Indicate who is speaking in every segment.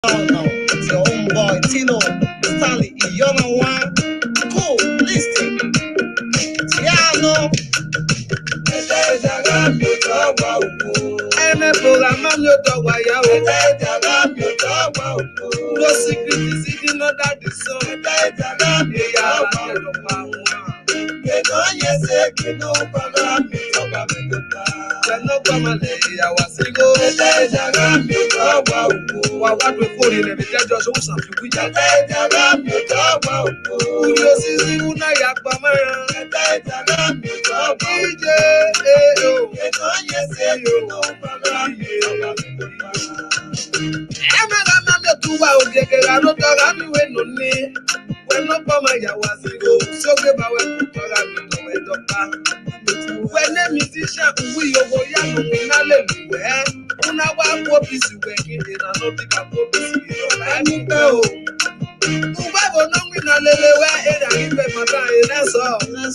Speaker 1: No, it's your own boy, Tino, Stanley, Young One. Cool, listen. Tiano. Eme programa mi oto waya o. No secret is hidden under the sun. Eya ala tẹ̀lọ̀ pa wọn. Keno yese keno program mi ọba mi tó pa. Keno gbọ́mọlẹ̀ ìyàwó sígó. Wà wá pé fóònù rẹ̀ mi jẹ́jọ́ sóhùn ṣàfikún ìjà. Kúrò sísí wúná yà pa mẹ́rin. DJ AO. Keno yese keno program mi ọba mi tó pa. Emela mame tuwa ojekera no tora mi we no ni. We no pama ya wasigo. So ge ba we tora mi no we dopa. We ne musician we yogo ya no na le we. Una wa po bisi we kinde na no ti ka po bisi. Ani pe o. Uba bo no mi na lele we e da ni pe mata e na so.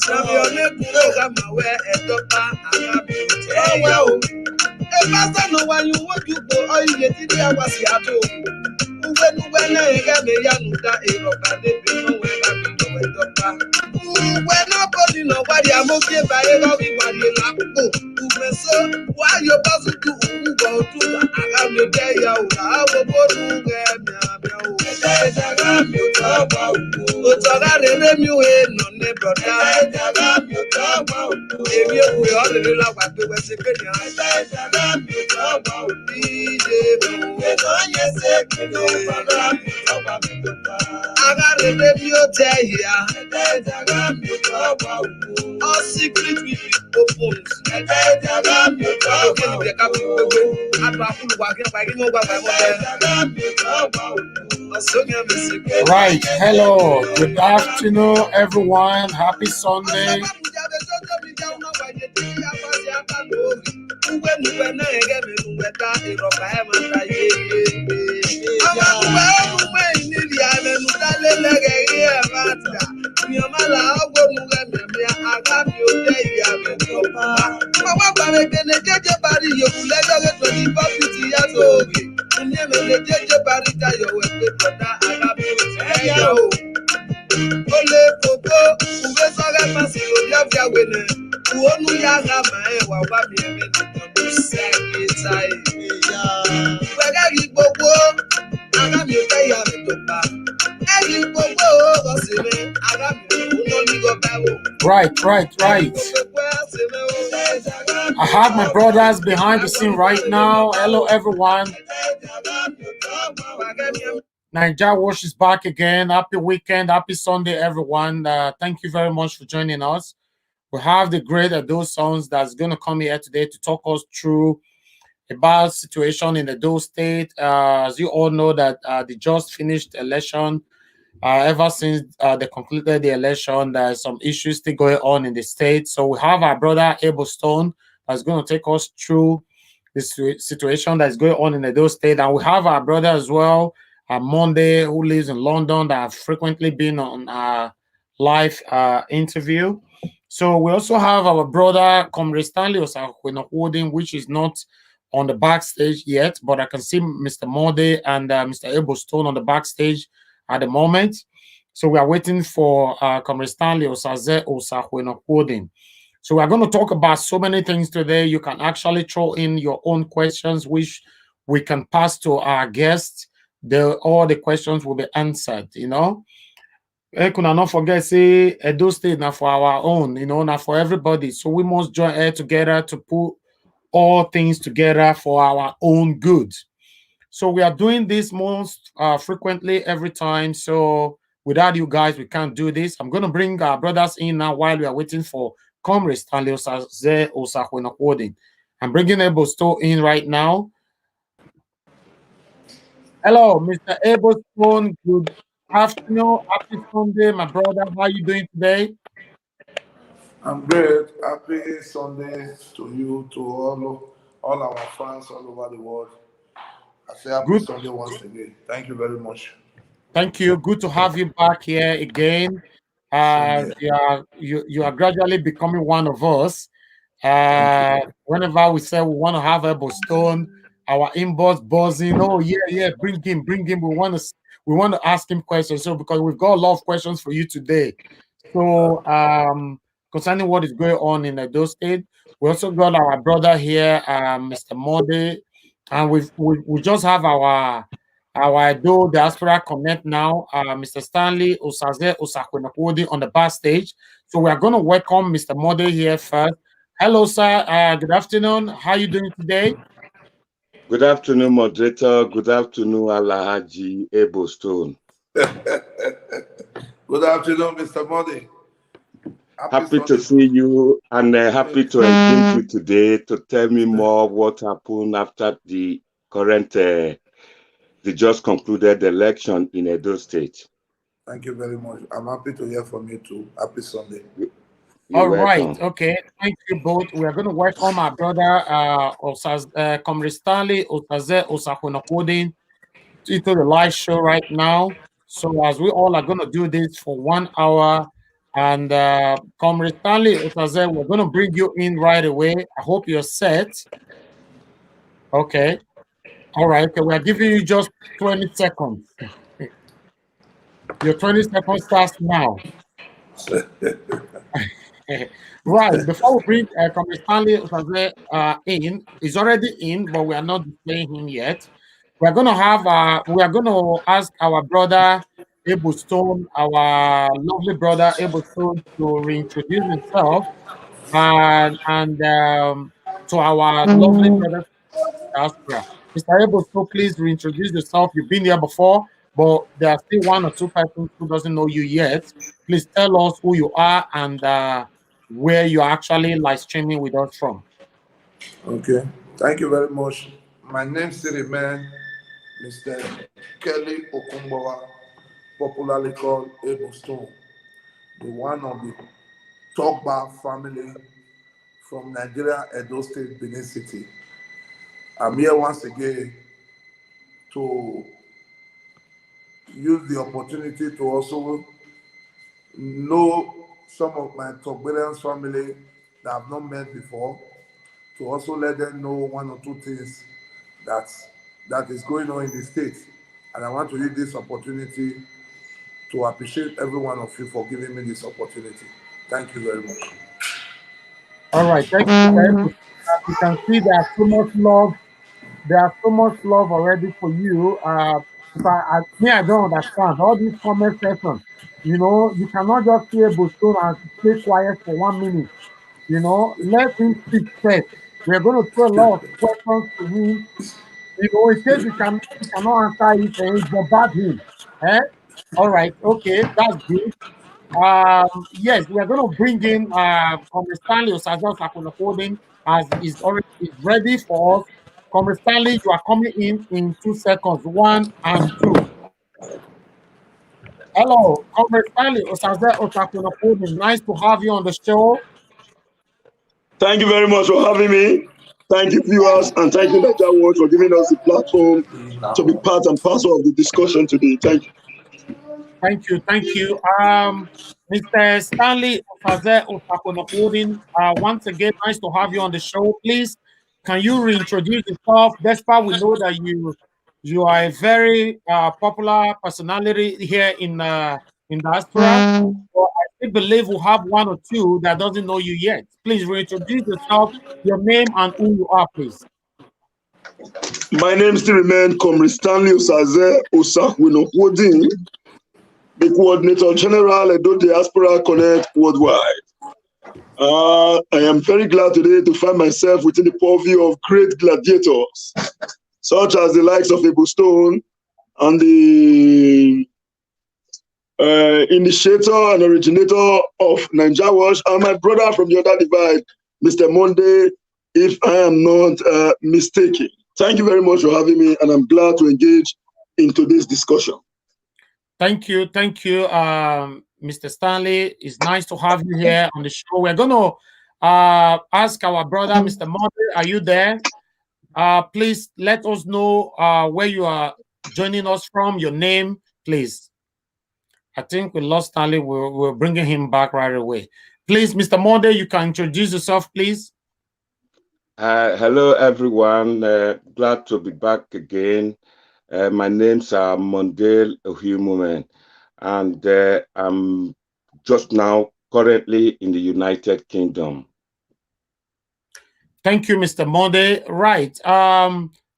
Speaker 1: Na mi o ne ku o ga ma we e dopa aga bi. Oh well. A pastor no one you want to go or you get the hours yato. When I get the Yanuda, a rock and they be no way back to the doctor. When nobody nobody, I'm okay by everybody. So why you pass to go to I have your day out? I will go to get me. What's all that you in on the brother? If you already love what we were saying, I got a review tell you. All secret will be opened.
Speaker 2: Right. Hello. Good afternoon, everyone. Happy Sunday. Right. I have my brothers behind the scene right now. Hello, everyone. Niger Wash is back again. Happy weekend. Happy Sunday, everyone. Thank you very much for joining us. We have the great Edo Sons that's going to come here today to talk us through about situation in the Edo State. As you all know that they just finished election. Ever since they concluded the election, there's some issues still going on in the state. So we have our brother Abel Stone that's going to take us through this situation that's going on in the Edo State. And we have our brother as well, Monday, who lives in London, that have frequently been on our live interview. So we also have our brother Comr Stanley, which is not on the backstage yet, but I can see Mr. Monday and Mr. Abel Stone on the backstage at the moment. So we are waiting for Comr Stanley Osahwenokwodin. So we're going to talk about so many things today. You can actually throw in your own questions, which we can pass to our guests. All the questions will be answered, you know. I could not forget, say, Edo State now for our own, you know, now for everybody. So we must join here together to put all things together for our own good. So we are doing this most frequently every time. So without you guys, we can't do this. I'm going to bring our brothers in now while we are waiting for Comr Stanley Osahwenokwodin. I'm bringing Abel Stone in right now. Hello, Mr. Abel Stone. Good afternoon. Happy Sunday, my brother. How are you doing today?
Speaker 3: I'm great. Happy Sunday to you, to all our fans all over the world. I say happy Sunday once again. Thank you very much.
Speaker 2: Thank you. Good to have you back here again. You are gradually becoming one of us. Whenever we say we want to have Abel Stone, our inbox buzzing. Oh yeah, bring him. We want to ask him questions. So because we've got a lot of questions for you today. So concerning what is going on in Edo State, we also got our brother here, Mr. Mode, and we just have our Edo Diaspora Connect now, Mr. Stanley Osaze Osakwenakodi on the backstage. So we are going to welcome Mr. Mode here first. Hello, sir. Good afternoon. How are you doing today?
Speaker 4: Good afternoon, moderator. Good afternoon, Alhaji Ebo Stone.
Speaker 3: Good afternoon, Mr. Modi.
Speaker 4: Happy to see you and happy to engage you today to tell me more what happened after the current, the just concluded election in Edo State.
Speaker 3: Thank you very much. I'm happy to hear from you too. Happy Sunday.
Speaker 2: All right. Okay. Thank you both. We are going to welcome our brother, Comr Stanley Osaze Osakwenakodi into the live show right now. So as we all are going to do this for 1 hour, and Comr Stanley Osaze, we're going to bring you in right away. I hope you're set. Okay. All right. Okay. We are giving you just 20 seconds. Your 20 seconds starts now. Right. Before we bring Comr Stanley Osaze in, he's already in, but we are not displaying him yet. We're going to have, we are going to ask our brother Ebo Stone, our lovely brother Ebo Stone, to reintroduce himself and to our lovely brother diaspora. Mr. Ebo Stone, please reintroduce yourself. You've been here before, but there are still 1 or 2 persons who doesn't know you yet. Please tell us who you are and where you're actually live streaming with us from.
Speaker 3: Okay. Thank you very much. My name still remains Mr. Kelly Okumbawa, popularly called Ebo Stone, the one of the Togba family from Nigeria, Edo State, Benin City. I'm here once again to use the opportunity to also know some of my Togbarians family that I've not met before, to also let them know 1 or 2 things that is going on in the state. And I want to use this opportunity to appreciate every one of you for giving me this opportunity. Thank you very much.
Speaker 2: All right, thank you, Mr. You can see there's so much love. There's so much love already for you. I don't understand all these comment sections. You know, you cannot just see a Bostone and stay quiet for 1 minute. You know, let him speak first. We're going to throw a lot of questions to him. You know, in case he cannot answer it, then bombard him. Eh? All right, okay, that's good. Yes, we are going to bring in Comrade Stanley Osaze Osakwenakodi as is ready for us. Comrade Stanley, you are coming in 2 seconds. 1 and 2. Hello, Comrade Stanley Osaze Osakwenakodi. Nice to have you on the show.
Speaker 4: Thank you very much for having me. Thank you, viewers, and thank you, Nigeria World, for giving us the platform to be part and parcel of the discussion today. Thank you.
Speaker 2: Thank you, thank you. Mr. Stanley Osaze Osakwenakodi, once again, nice to have you on the show. Please, can you reintroduce yourself? Despite we know that you are a very popular personality here in diaspora, so I still believe we'll have 1 or 2 that doesn't know you yet. Please reintroduce yourself, your name, and who you are, please.
Speaker 4: My name still remains Comr Stanley Osaze Osakwenakodi, the Coordinator General Edo Diaspora Connect Worldwide. I am very glad today to find myself within the purview of great gladiators, such as the likes of Ebo Stone and the initiator and originator of Nigeria Watch, and my brother from the other divide, Mr. Monday, if I am not mistaken. Thank you very much for having me, and I'm glad to engage in today's discussion.
Speaker 2: Thank you, Mr. Stanley. It's nice to have you here on the show. We're going to ask our brother, Mr. Monday, are you there? Please let us know where you are joining us from, your name, please. I think we lost Stanley. We're bringing him back right away. Please, Mr. Monday, you can introduce yourself, please.
Speaker 5: Hello, everyone. Glad to be back again. My name's Mondale Ohumumen, and I'm just now currently in the United Kingdom.
Speaker 2: Thank you, Mr. Monde. Right.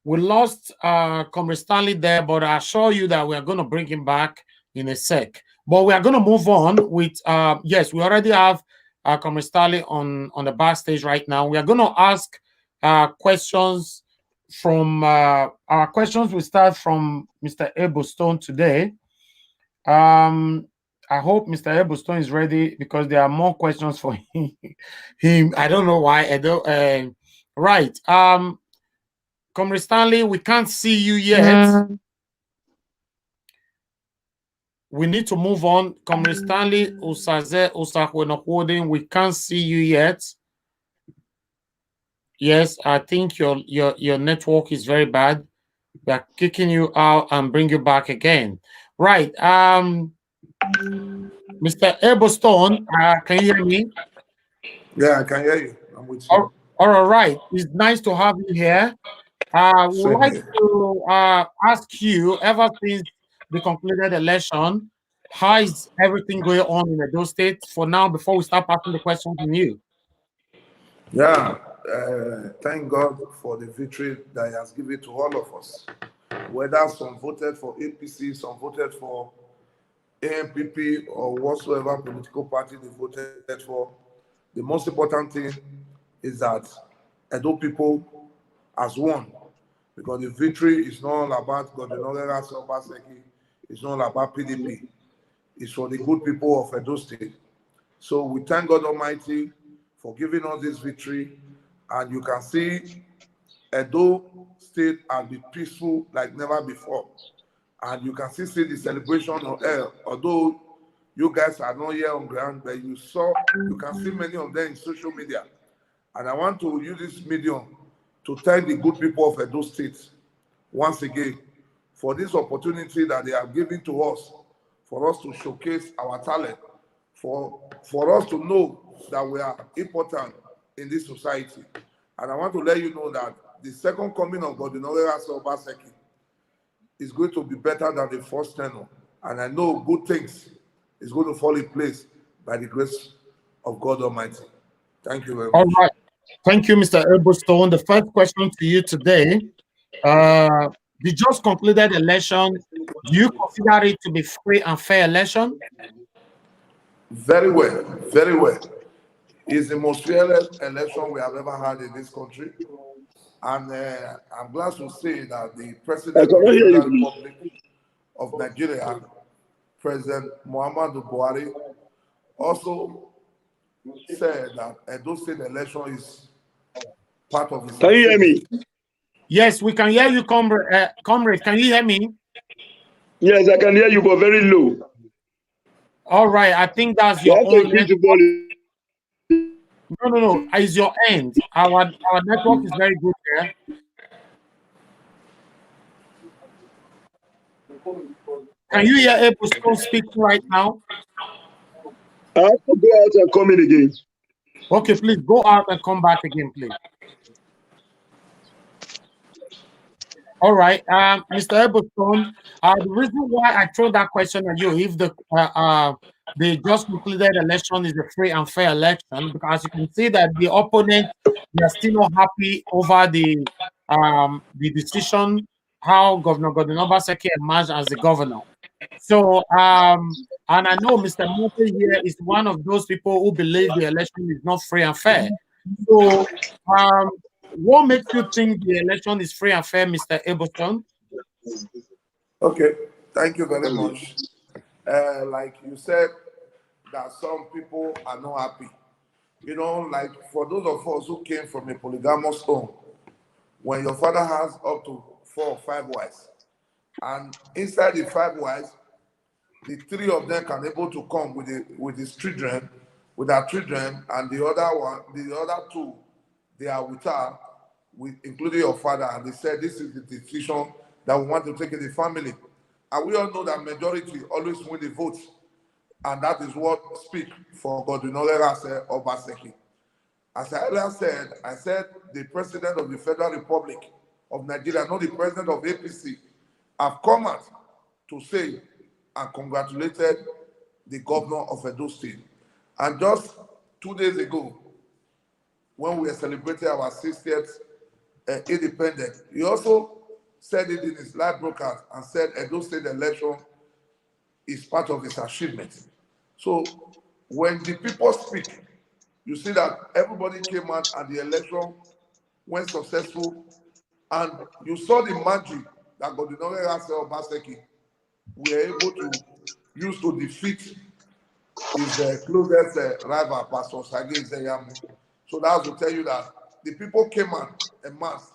Speaker 2: We lost Comrade Stanley there, but I assure you that we are going to bring him back in a sec. But we are going to move on with, yes, we already have Comrade Stanley on the backstage right now. We are going to ask questions from, our questions will start from Mr. Eberstone today. I hope Mr. Eberstone is ready because there are more questions for him. I don't know why. I don't, right. Comrade Stanley, we can't see you yet. We need to move on. Comrade Stanley Usaze Usahwenokwoden, we can't see you yet. Yes, I think your network is very bad. We are kicking you out and bring you back again. Right. Mr. Eberstone, can you hear me?
Speaker 3: Yeah, I can hear you. I'm with you.
Speaker 2: All right. It's nice to have you here. I would
Speaker 3: Same
Speaker 2: like
Speaker 3: here.
Speaker 2: to ask you, ever since the concluded election, how is everything going on in Edo State for now before we start asking the questions from you?
Speaker 3: Yeah, thank God for the victory that He has given to all of us. Whether some voted for APC, some voted for AMPP, or whatsoever political party they voted for, the most important thing is that Edo people has won. Because the victory is not all about Godinogera Obaseki, it's not all about PDP. It's for the good people of Edo State. So we thank God Almighty for giving us this victory. And you can see Edo State has been peaceful like never before. And you can see the celebration on air. Although you guys are not here on ground, but you can see many of them in social media. And I want to use this medium to thank the good people of Edo State once again for this opportunity that they have given to us, for us to showcase our talent, for us to know that we are important in this society. And I want to let you know that the second coming of Godinogera Obaseki is going to be better than the first tenure. And I know good things is going to fall in place by the grace of God Almighty. Thank you very much.
Speaker 2: All right. Thank you, Mr. Eberstone. The first question to you today, the just concluded election, do you consider it to be free and fair election?
Speaker 3: Very well, very well. It's the most fairest election we have ever had in this country. And I'm glad to say that the President of the Federal Republic of Nigeria, President Muhammadu Buhari, also said that Edo State election is part of his.
Speaker 4: Can you hear me?
Speaker 2: Yes, we can hear you, Comrade. Comrade, can you hear me?
Speaker 4: Yes, I can hear you, but very low.
Speaker 2: All right, I think that's your own network. No. It's your end. Our network is very good here. Can you hear Eberstone speaking right now?
Speaker 4: I have to go out and come in again.
Speaker 2: Okay, please go out and come back again, please. All right, Mr. Eberstone, the reason why I throw that question at you, if the just concluded election is a free and fair election, because you can see that the opponent, they are still not happy over the decision how Governor Obaseki emerged as the governor. So, and I know Mr. Murphy here is one of those people who believe the election is not free and fair. So, what makes you think the election is free and fair, Mr. Eberstone?
Speaker 3: Okay, thank you very much. Like you said, that some people are not happy. You know, like for those of us who came from a polygamous home, when your father has up to 4 or 5 wives, and inside the 5 wives, the 3 of them can able to come with his children, with our children, and the other 2, they are with her, including your father, and they said this is the decision that we want to take in the family. And we all know that majority always win the votes, and that is what speak for Godinogera Obaseki. As I earlier said, I said the President of the Federal Republic of Nigeria, not the President of APC, have come out to say and congratulated the governor of Edo State. And just 2 days ago, when we were celebrating our 60th independence, he also said it in his live broadcast and said Edo State election is part of his achievement. So when the people speak, you see that everybody came out and the election went successful, and you saw the magic that Godinore Rasel Obaseki were able to use to defeat his closest rival, Pastor Sage Zeyamu. So that's to tell you that the people came out en masse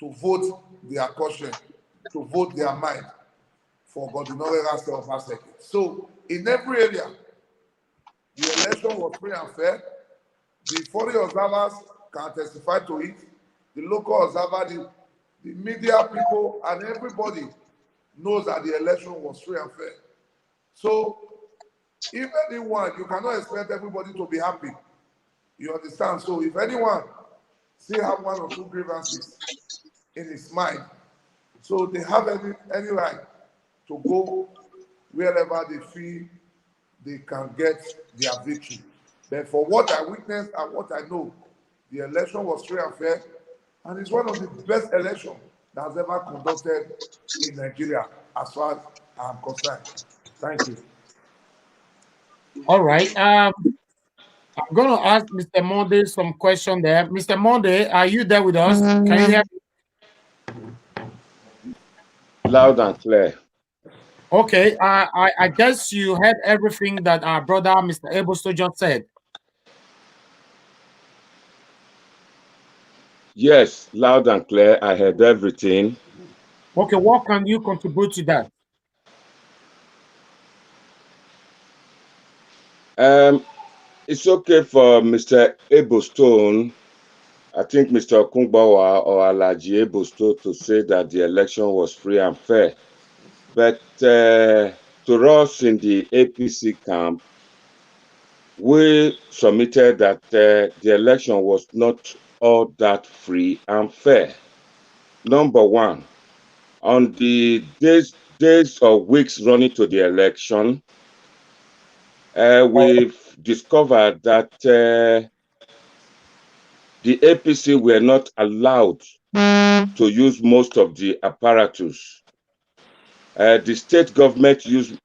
Speaker 3: to vote their caution, to vote their mind for Godinore Rasel Obaseki. So in every area, the election was free and fair. The foreign observers can testify to it. The local observers, the media people, and everybody knows that the election was free and fair. So, if anyone, you cannot expect everybody to be happy. You understand? So, if anyone still have one or two grievances in his mind, so they have any right to go wherever they feel they can get their victory. But for what I witnessed and what I know, the election was free and fair, and it's one of the best elections that has ever conducted in Nigeria, as far as I'm concerned. Thank you.
Speaker 2: All right. I'm going to ask Mr. Monday some question there. Mr. Monday, are you there with us? Can you hear me?
Speaker 5: Loud and clear.
Speaker 2: Okay. I guess you heard everything that our brother, Mr. Ebosto, just said.
Speaker 5: Yes, loud and clear. I heard everything.
Speaker 2: Okay, what can you contribute to that?
Speaker 5: It's okay for Mr. Ebostone, I think Mr. Okungbawa or Alaji Ebostone, to say that the election was free and fair. But to us in the APC camp, we submitted that the election was not all that free and fair. Number one, on the days or weeks running to the election, we've discovered that the APC were not allowed to use most of the apparatus. The state government used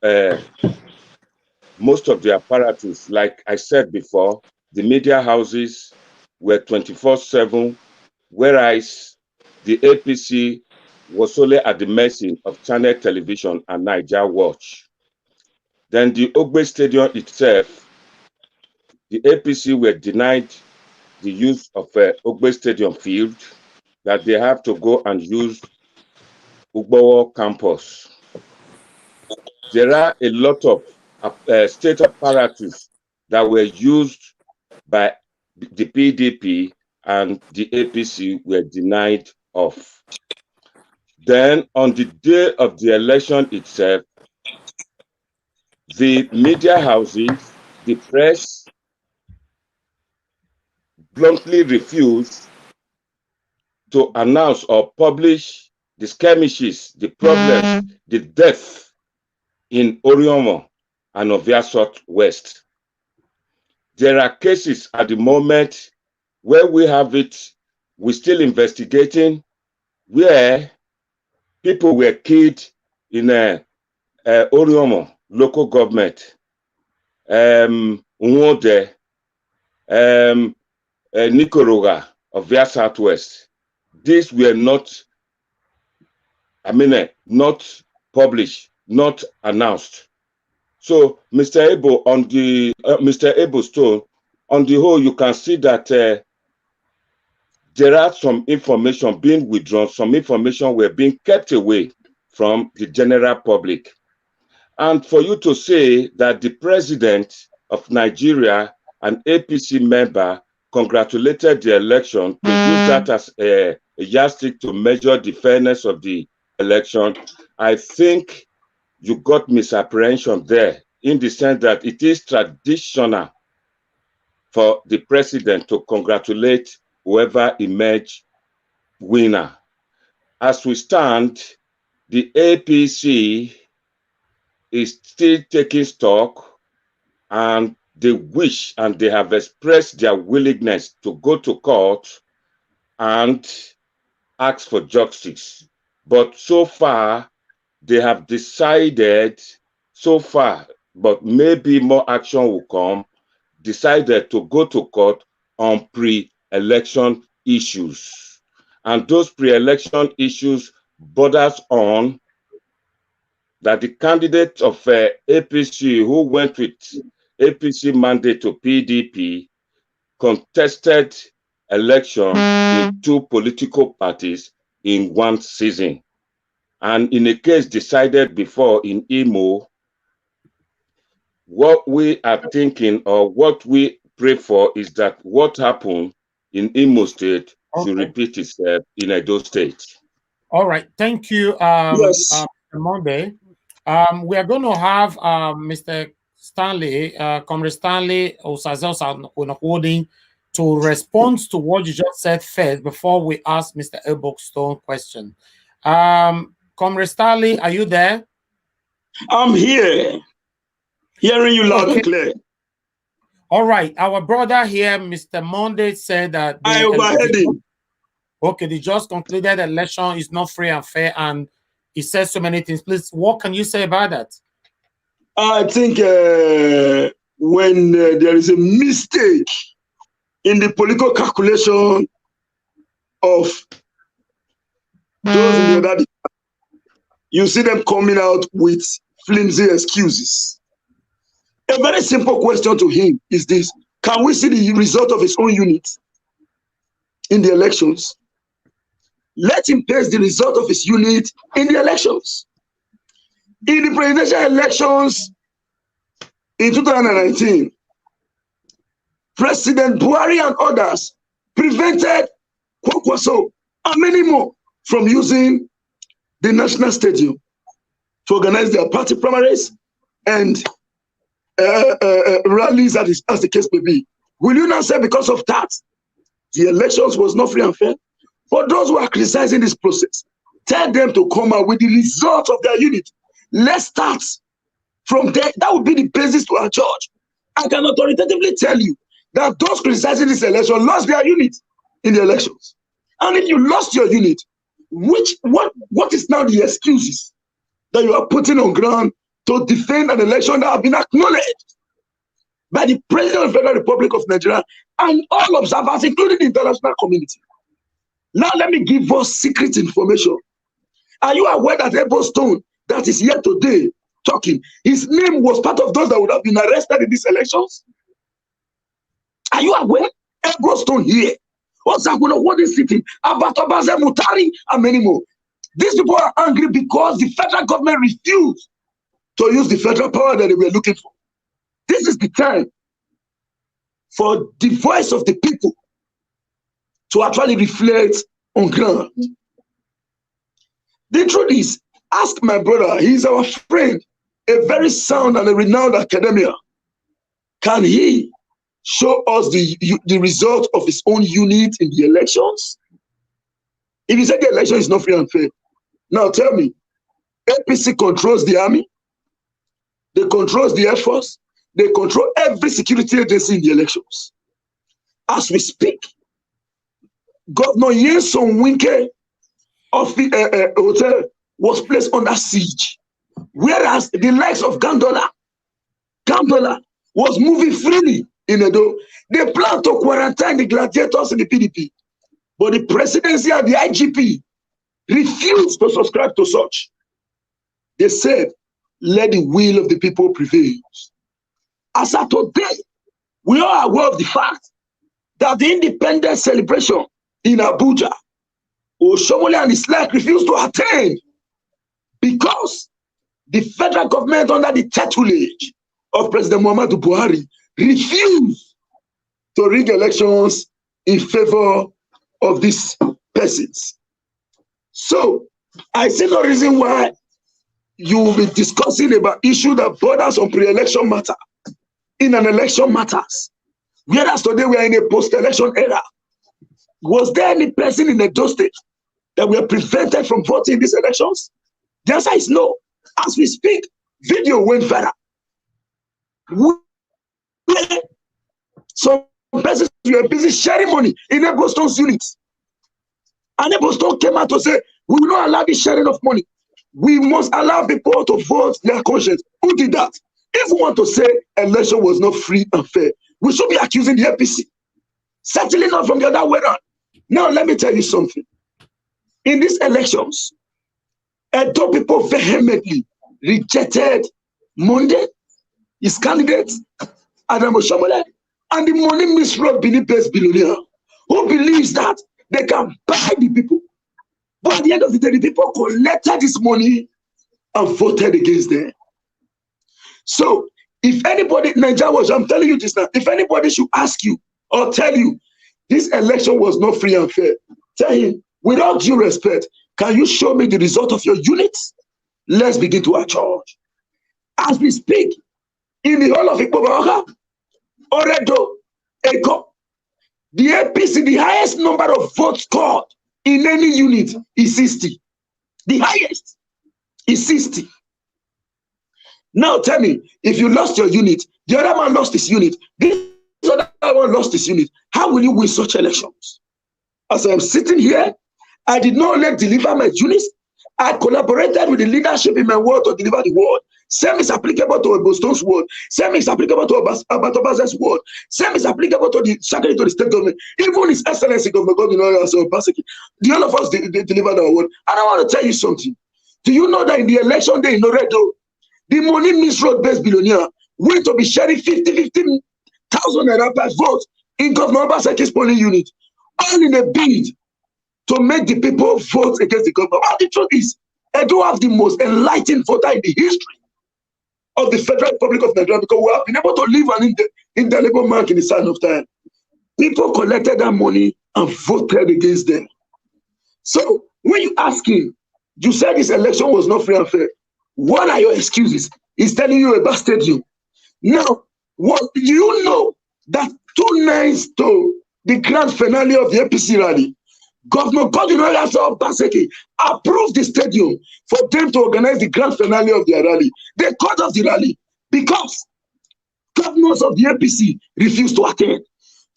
Speaker 5: most of the apparatus. Like I said before, the media houses were 24/7, whereas the APC was solely at the mercy of Channel Television and Niger Watch. Then the Ogbe Stadium itself, the APC were denied the use of Ogbe Stadium field, that they have to go and use Ugbowo campus. There are a lot of state apparatus that were used by the PDP and the APC were denied of. Then on the day of the election itself, the media houses, the press, bluntly refused to announce or publish the skirmishes, the problems, the death in Oriomo and Ovia Southwest. There are cases at the moment where we have it, we're still investigating, where people were killed in Oriomo local government, Nwode, Nikoroga of Ovia Southwest. These were not, not published, not announced. So, Mr. Ebo, on the Mr. Ebostone, on the whole, you can see that there are some information being withdrawn, some information were being kept away from the general public. And for you to say that the president of Nigeria, an APC member, congratulated the election, to use that as a yardstick to measure the fairness of the election, I think you got misapprehension there, in the sense that it is traditional for the president to congratulate whoever emerged winner. As we stand, the APC is still taking stock, and they wish and they have expressed their willingness to go to court and ask for justice. But so far, they have decided, but maybe more action will come, decided to go to court on pre-election issues. And those pre-election issues borders on that the candidate of APC who went with APC mandate to PDP contested election with two political parties in one season. And in a case decided before in Imo, what we are thinking or what we pray for is that what happened in Imo State should repeat itself in Edo State.
Speaker 2: All right. Thank you,
Speaker 4: Yes.
Speaker 2: Monday. We are going to have Mr. Stanley, Comr Stanley Osaze to respond to what you just said first before we ask Mr. Ebokstone question. Comr Stanley, are you there?
Speaker 4: I'm here, hearing you loud and clear.
Speaker 2: All right. Our brother here, Mr. Monday, said that
Speaker 4: I overheard him.
Speaker 2: Okay, the just concluded election is not free and fair, and he says so many things. Please, what can you say about that?
Speaker 4: I think when there is a mistake in the political calculation of those in the other, you see them coming out with flimsy excuses. A very simple question to him is this: can we see the result of his own unit in the elections? Let him paste the result of his unit in the elections. In the presidential elections in 2019, President Buhari and others prevented Kwakwaso and many more from using the National Stadium to organize their party primaries and rallies, as the case may be. Will you now say because of that, the elections was not free and fair? For those who are criticizing this process, tell them to come out with the result of their unit. Let's start from there. That would be the basis to our judge. I can authoritatively tell you that those criticizing this election lost their unit in the elections. And if you lost your unit, what is now the excuses that you are putting on ground to defend an election that have been acknowledged by the President of the Federal Republic of Nigeria and all observers, including the international community? Now let me give us secret information. Are you aware that Ebokstone, that is here today talking, his name was part of those that would have been arrested in these elections? Are you aware? Ebokstone here, what is sitting, Abatobaze Mutari, and many more. These people are angry because the federal government refused to use the federal power that they were looking for. This is the time for the voice of the people to actually reflect on ground. The truth is, ask my brother, he's our friend, a very sound and a renowned academician. Can he show us the result of his own unit in the elections? If you say the election is not free and fair, now tell me, APC controls the army, they control the Air Force, they control every security agency in the elections. As we speak, Governor Nyesom Wike of the hotel was placed under siege, whereas the likes of Gandola was moving freely in Edo. They planned to quarantine the gladiators in the PDP, but the presidency and the IGP refused to subscribe to such. They said, let the will of the people prevail. As of today, we are aware of the fact that the independence celebration in Abuja, Oshomole and his like refused to attend because the federal government under the tutelage of President Muhammadu Buhari refused to rig elections in favor of these persons. So I see no reason why you will be discussing about issue that borders on pre-election matter in an election matters. Whereas today we are in a post-election era. Was there any person in Edo State that were prevented from voting in these elections? The answer is no. As we speak, video went viral. Some persons were busy sharing money in Eboston's units. And Eboston came out to say, we will not allow the sharing of money. We must allow people to vote their conscience. Who did that? If we want to say election was not free and fair, we should be accusing the APC. Certainly not from the other way around. Now, let me tell you something. In these elections, Edo people vehemently rejected Monday, his candidate, Adam Oshamole, and the money misrule Benin-based billionaire who believes that they can buy the people. But at the end of the day, the people collected this money and voted against them. So, if anybody, Nigeria was, I'm telling you this now, if anybody should ask you or tell you this election was not free and fair, tell him, with all due respect, can you show me the result of your units? Let's begin to adjudge. As we speak, in the whole of Ikpobaoka, Oredo, Eko, the APC, the highest number of votes scored in any unit is 60. The highest is 60. Now tell me, if you lost your unit, the other man lost his unit, this other one lost his unit, how will you win such elections? As I'm sitting here, I did not only deliver my units, I collaborated with the leadership in my ward to deliver the word. Same is applicable to Boston's ward. Same is applicable to Abatobaza's ward. Same is applicable to the Secretary to the State Government. Even His Excellency Governor Obaseki. The all of us they delivered our word. And I want to tell you something. Do you know that in the election day in Oredo, the money misroad-based billionaire went to be sharing 50,000 naira per vote in Governor Obaseki's polling unit, all in a bid to make the people vote against the government. But the truth is, I do have the most enlightened voter in the history of the Federal Republic of Nigeria because we have been able to leave an indelible mark in the sand of time. People collected that money and voted against them. So when you ask him, you said this election was not free and fair. What are your excuses? He's telling you about stadium. Now, what you know that 2 nights to the grand finale of the APC rally, Governor Obaseki approved the stadium for them to organize the grand finale of their rally. They cut off the rally because governors of the APC refused to attend.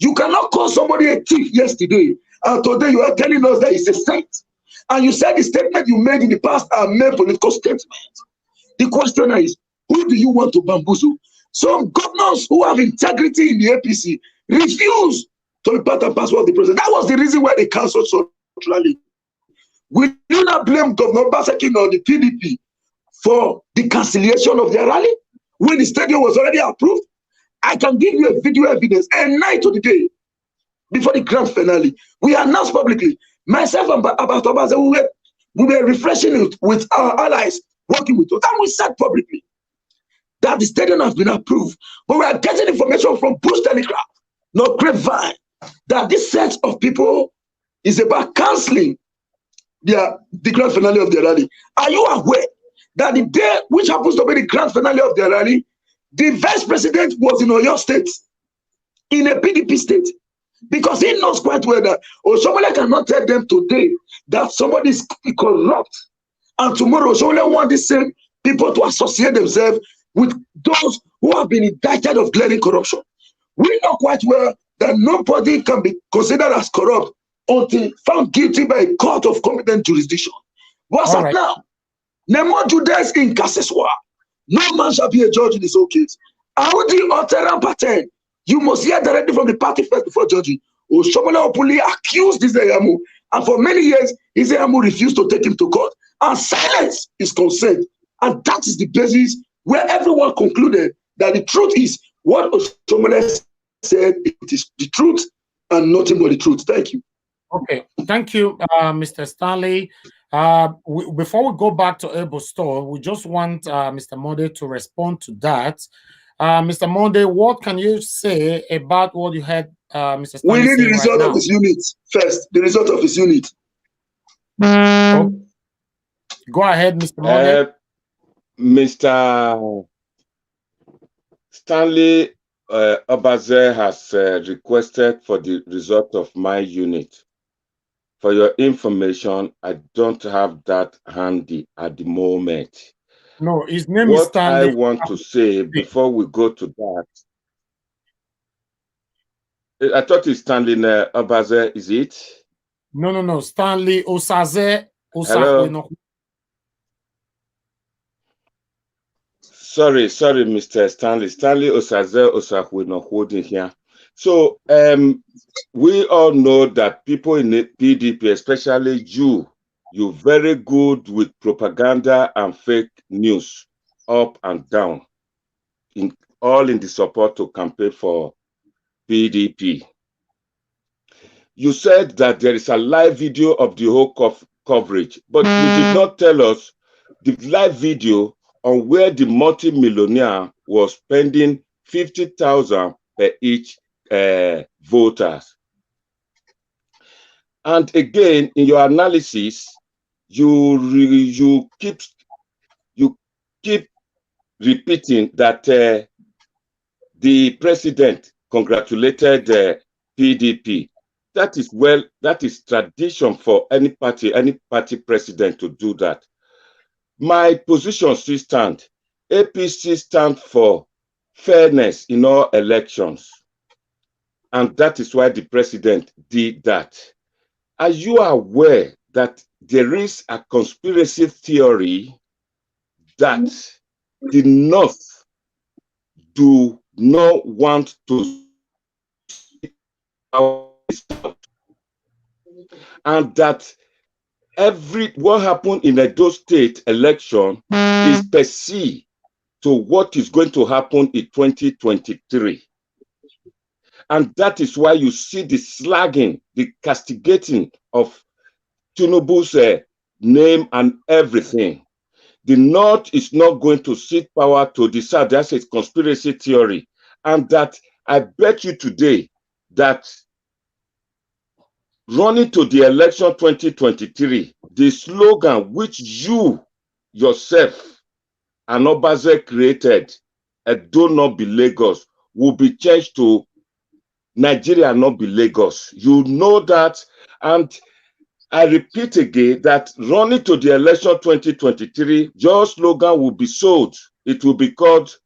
Speaker 4: You cannot call somebody a thief yesterday, and today you are telling us that it's a saint. And you said the statement you made in the past are mere political statements. The question is, who do you want to bamboozle? Some governors who have integrity in the APC refuse to be part and parcel of the president. That was the reason why they cancelled such rally. We do not blame Governor Obaseki or the PDP for the cancellation of their rally when the stadium was already approved. I can give you a video evidence a night to the day before the grand finale. We announced publicly, myself and Abatobaza, we were refreshing it with our allies working with us, and we said publicly that the stadium has been approved. But we are getting information from Bruce Telegraph, not Grapevine, that this set of people is about cancelling the grand finale of their rally. Are you aware that the day which happens to be the grand finale of their rally, the vice president was in Oyo State, in a PDP state? Because he knows quite well that Oshomole cannot tell them today that somebody is corrupt, and tomorrow Oshomole want the same people to associate themselves with those who have been indicted of glaring corruption. We know quite well that nobody can be considered as corrupt until found guilty by a court of competent jurisdiction. What's up now? Nemo Judas in Kaseswa. No man shall be a judge in his own case. Audi Oteran Paten. You must hear directly from the party first before judging. Oshomola Opuli accused Izeyamu, and for many years, Izeyamu refused to take him to court. And silence is consent. And that is the basis where everyone concluded that the truth is what Oshomola said, it is the truth and nothing but the truth. Thank you.
Speaker 2: Okay, thank you, Mr. Stanley. Before we go back to Ebo Store, we just want Mr. Monday to respond to that. Mr. Monday, what can you say about what you had Mr. Stanley
Speaker 4: we need the result
Speaker 2: right
Speaker 4: of his unit first. The result of his unit.
Speaker 2: Oh. Go ahead, Mr. Monday.
Speaker 5: Mr. Stanley Obaze has requested for the result of my unit. For your information, I don't have that handy at the moment.
Speaker 2: No, his name is
Speaker 5: What I
Speaker 2: Stanley.
Speaker 5: want to say before we go to that, I thought it's Stanley Obaze, is it?
Speaker 2: No. Stanley Osaze
Speaker 5: Hello? Sorry, Mr. Stanley. Stanley Osaze Osahwino holding here. So, we all know that people in the PDP, especially you're very good with propaganda and fake news, up and down, all in the support to campaign for PDP. You said that there is a live video of the whole coverage, but you did not tell us the live video on where the multi-millionaire was spending 50,000 per each voters. And again, in your analysis, you keep repeating that the president congratulated PDP. That is tradition for any party president to do that. My position still stands. APC stands for fairness in all elections. And that is why the president did that. Are you aware that there is a conspiracy theory that the North do not want to see our South, and that what happened in Edo State election is perceived to what is going to happen in 2023. And that is why you see the slagging, the castigating of Tinubu's name and everything. The North is not going to cede power to the South. That's a conspiracy theory. And that I bet you today that running to the election 2023, the slogan which you yourself and Obaze created, "Do not be Lagos," will be changed to "Nigeria not be Lagos." You know that. And I repeat again that running to the election 2023, your slogan will be sold. It will be called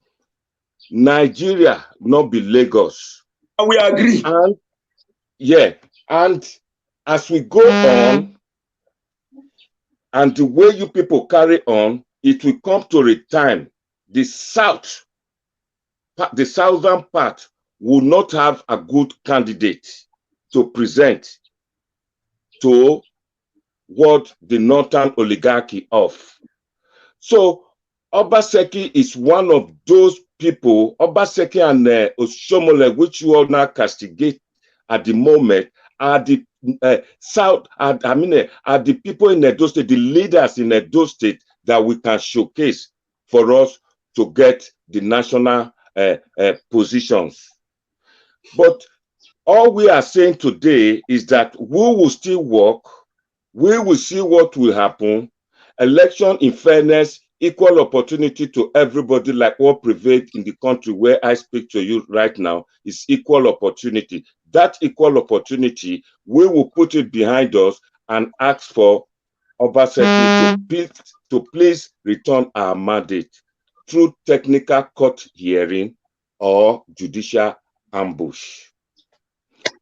Speaker 5: "Nigeria not be Lagos."
Speaker 4: We agree.
Speaker 5: And yeah, and as we go on, and the way you people carry on, it will come to a time the southern part will not have a good candidate to present to what the northern oligarchy of. So Obaseki is one of those people. Obaseki and Oshomole, which you all now castigate at the moment, are the are the people in Edo State, the leaders in Edo State that we can showcase for us to get the national positions. But all we are saying today is that we will still work. We will see what will happen. Election in fairness, equal opportunity to everybody, like what prevails in the country where I speak to you right now, is equal opportunity. That equal opportunity, we will put it behind us and ask for Obaseki to please return our mandate through technical court hearing or judicial ambush.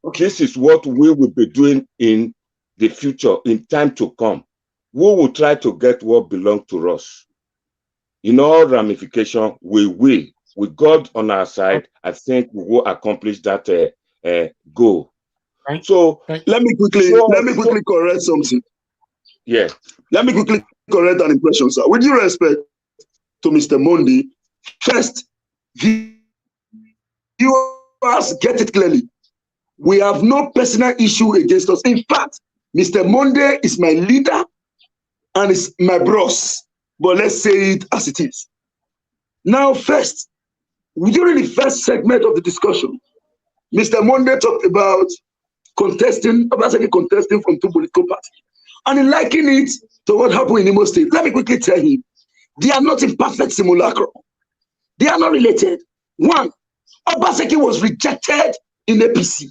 Speaker 5: Okay. This is what we will be doing in the future, in time to come. We will try to get what belongs to us. In all ramifications, we will. With God on our side, I think we will accomplish that goal. So
Speaker 4: let me quickly correct something.
Speaker 5: Yeah.
Speaker 4: Let me quickly correct an impression, sir. With due respect to Mr. Monday, first, viewers get it clearly. We have no personal issue against us. In fact, Mr. Monday is my leader and is my boss. But let's say it as it is. Now, first, during the first segment of the discussion, Mr. Monday talked about contesting from two political parties. And in likening it to what happened in Imo State, let me quickly tell him, they are not in perfect simulacrum. They are not related. One, Obaseki was rejected in APC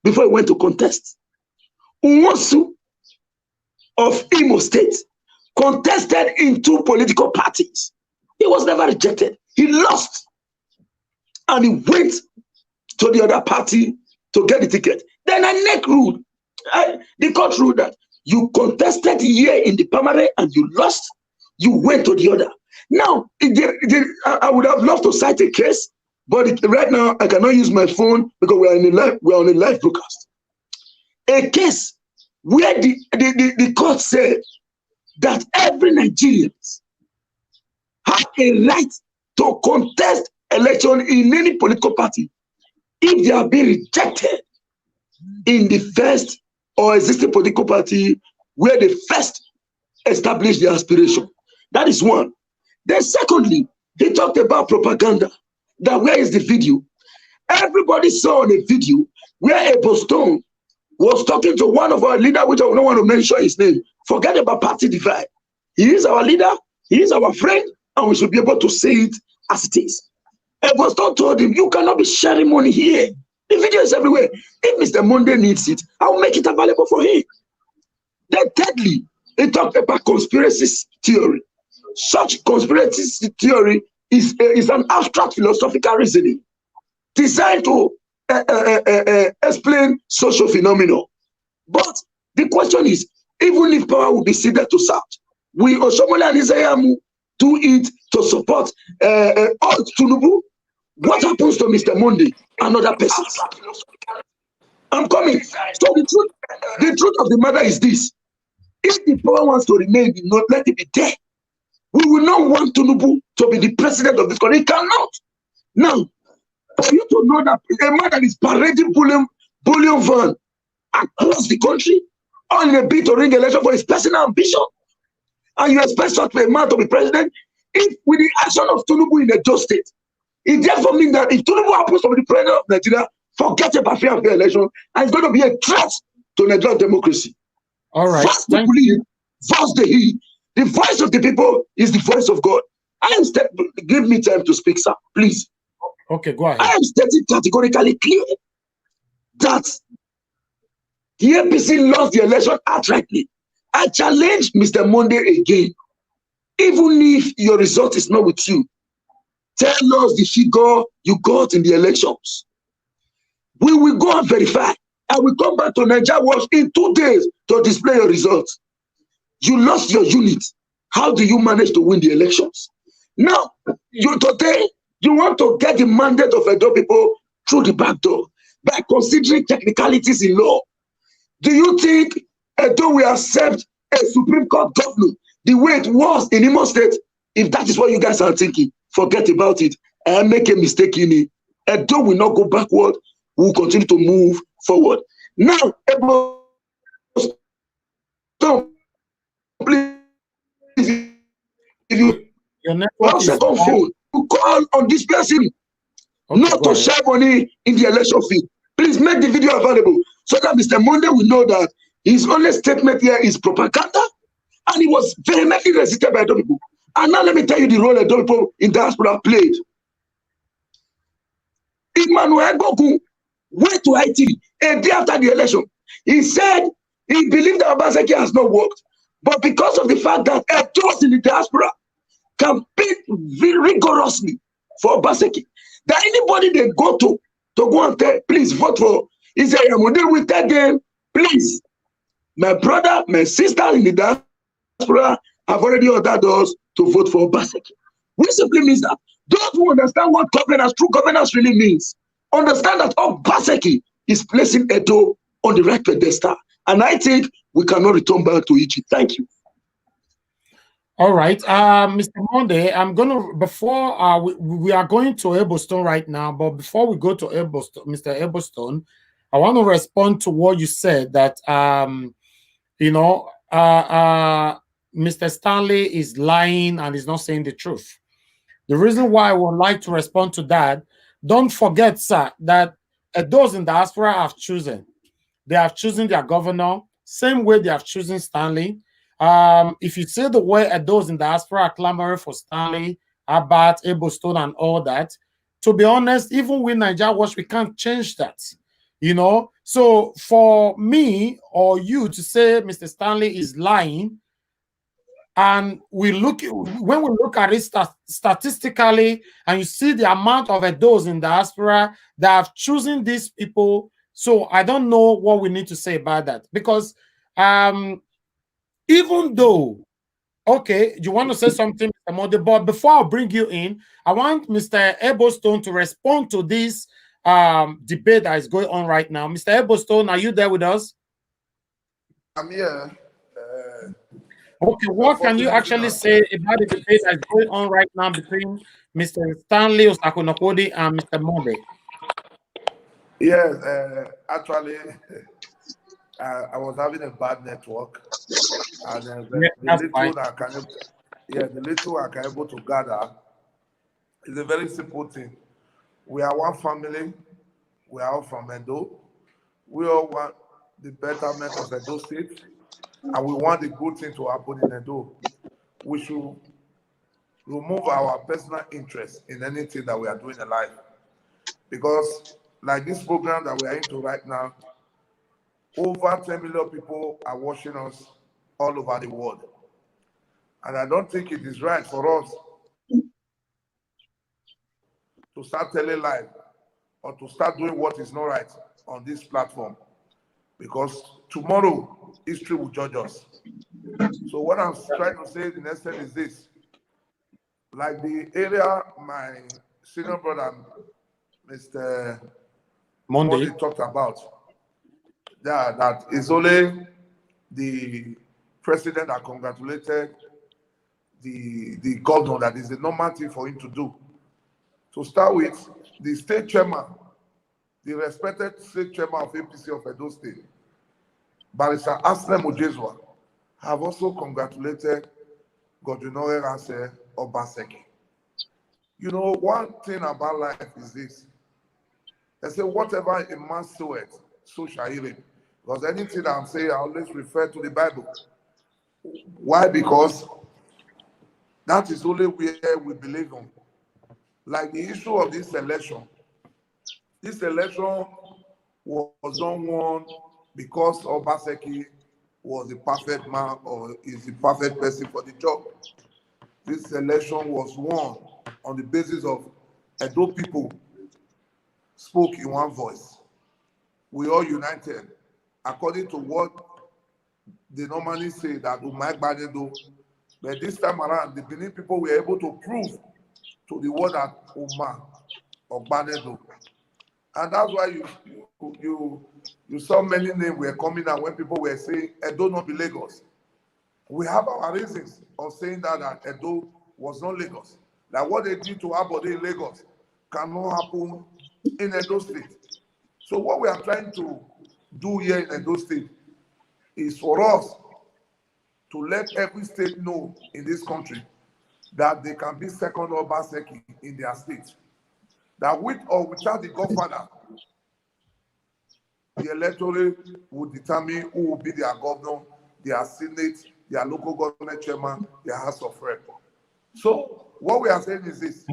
Speaker 4: before he went to contest. Unwosu of Imo State contested in 2 political parties. He was never rejected. He lost. And he went to the other party to get the ticket. Then a neck ruled. The court ruled that you contested here in the primary and you lost. You went to the other. Now, I would have loved to cite a case, but right now I cannot use my phone because we are on a live broadcast. A case where the court said that every Nigerian have a right to contest election in any political party if they have been rejected in the first or existing political party where they first established their aspiration. That is one. Then secondly, he talked about propaganda. That where is the video? Everybody saw on a video where a Boston was talking to one of our leaders, which I don't want to mention his name. Forget about party divide. He is our leader, he is our friend, and we should be able to say it as it is. A Boston told him, you cannot be sharing money here. The video is everywhere. If Mr. Monday needs it, I'll make it available for him. Then thirdly, he talked about conspiracy theory. Such conspiracy theory is an abstract philosophical reasoning designed to explain social phenomena. But the question is, even if power will be ceded to South, will Oshomola and Isayamu do it to support Tinubu? What happens to Mr. Monday and other persons? I'm coming. So the truth of the matter is this. If the power wants to remain, not let it be there. We will not want Tinubu to be the president of this country. He cannot. Now, for you to know that a man that is parading bullion van across the country on a bid to ring election for his personal ambition, and you expect such a man to be president, if with the action of Tinubu in the Edo State, it therefore means that if Tinubu happens to be the president of Nigeria, forget about fair and fair election, and it's going to be a threat to Nigerian democracy.
Speaker 2: All right.
Speaker 4: First the believe, first the he. The voice of the people is the voice of God. Give me time to speak, sir, please.
Speaker 2: Okay, go ahead.
Speaker 4: I am stating categorically clear that the APC lost the election outrightly. I challenge Mr. Monday again. Even if your result is not with you, tell us the figure you got in the elections. We will go and verify. I will come back to Nigeria Watch in 2 days to display your results. You lost your unit. How do you manage to win the elections? Now, today, you want to get the mandate of Edo people through the back door by considering technicalities in law. Do you think Edo will accept a Supreme Court governor the way it was in Imo State? If that is what you guys are thinking, forget about it. I make a mistake in it. Edo will not go backward. We will continue to move forward. Now, please, if you have second phone, you call on this person not to share money in the election fee. Please make the video available so that Mr. Monday will know that his only statement here is propaganda, and he was vehemently resisted by Edo people. And now let me tell you the role Edo people in diaspora played. Emmanuel Goku went to ITV a day after the election. He said he believed that Obaseki has not worked, but because of the fact that Edos in the diaspora campaigned rigorously for Obaseki, that anybody they go to go and tell, please vote for Israel. We tell them, please, my brother, my sister in the diaspora have already ordered us to vote for Obaseki. Which simply means that those who understand what governance, true governance really means, understand that Obaseki is placing Edo on the right pedestal. And I think we cannot return back to Egypt. Thank you.
Speaker 2: All right, Mr. Monday, I'm gonna before we are going to Eberstone right now, but before we go to Eberstone, Mr. Eberstone, I want to respond to what you said that Mr. Stanley is lying and is not saying the truth. The reason why I would like to respond to that, don't forget, sir, that those in diaspora have chosen. They have chosen their governor, same way they have chosen Stanley. If you see the way those in diaspora are clamoring for Stanley, Abat, Eberstone, and all that, to be honest, even with Nigeria Watch, we can't change that. You know, so for me or you to say Mr. Stanley is lying, and when we look at it statistically, and you see the amount of those in diaspora that have chosen these people, so I don't know what we need to say about that, because even though, okay, you want to say something, Mr. Mode, but before I bring you in, I want Mr. Ebostone to respond to this debate that is going on right now. Mr. Ebostone, are you there with us?
Speaker 3: I'm here.
Speaker 2: Okay, what can you actually say about the debate that is going on right now between Mr. Stanley Osakunokodi and Mr. Mode?
Speaker 3: Yes, actually, I was having a bad network, and the little I can able to gather is a very simple thing. We are one family. We are all from Edo. We all want the betterment of Edo State, and we want the good thing to happen in Edo. We should remove our personal interest in anything that we are doing in life, because like this program that we are into right now, over 10 million people are watching us all over the world. And I don't think it is right for us to start telling lies or to start doing what is not right on this platform, because tomorrow history will judge us. So what I'm trying to say in essence is this: like the area my senior brother, Mr. Monday talked about, that is only the president that congratulated the governor, that is the normal thing for him to do. To start with, the state chairman, the respected state chairman of APC of Edo State, Barrister Aslem Ojezwa, have also congratulated Godwin Ranse Obaseki. You know, one thing about life is this: they say, whatever a man soweth, so shall he reap. Because anything that I'm saying, I always refer to the Bible. Why? Because that is only where we believe on. Like the issue of this election was not won because Obaseki was the perfect man or is the perfect person for the job. This election was won on the basis of Edo people spoke in one voice. We all united according to what they normally say that Umar Banedo. But this time around, the Benin people were able to prove to the world that Umar or Banedo. And that's why you saw many names were coming out when people were saying Edo not be Lagos. We have our reasons of saying that Edo was not Lagos. That what they did to Abode in Lagos cannot happen in Edo State. So what we are trying to do here in Edo State is for us to let every state know in this country that they can be second Obaseki in their state. That with or without the godfather, the electorate will determine who will be their governor, their senate, their local government chairman, their house of rep. So what we are saying is this: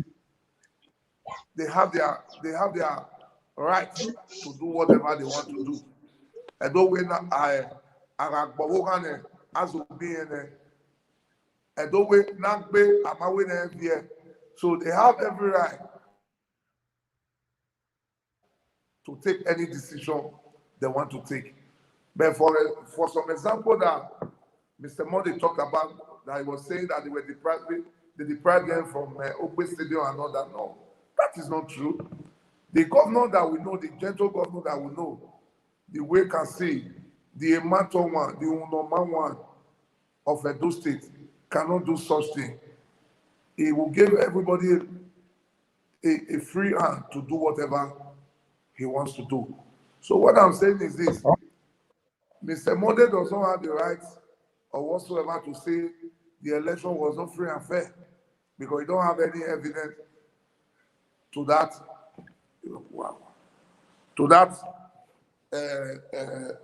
Speaker 3: they have their right to do whatever they want to do. I don't win I as be in I don't wait not be I'm winning here. So they have every right to take any decision they want to take. But for some example that Mr. Modi talked about, that he was saying that they were deprived them from Open Stadium and all that. No, that is not true. The governor that we know, the gentle governor that we know, the way can see, the Emato one, the Unoma one of Edo State cannot do such thing. He will give everybody a free hand to do whatever he wants to do. So what I'm saying is this: Mr. Mode does not have the right or whatsoever to say the election was not free and fair, because he don't have any evidence to that. To that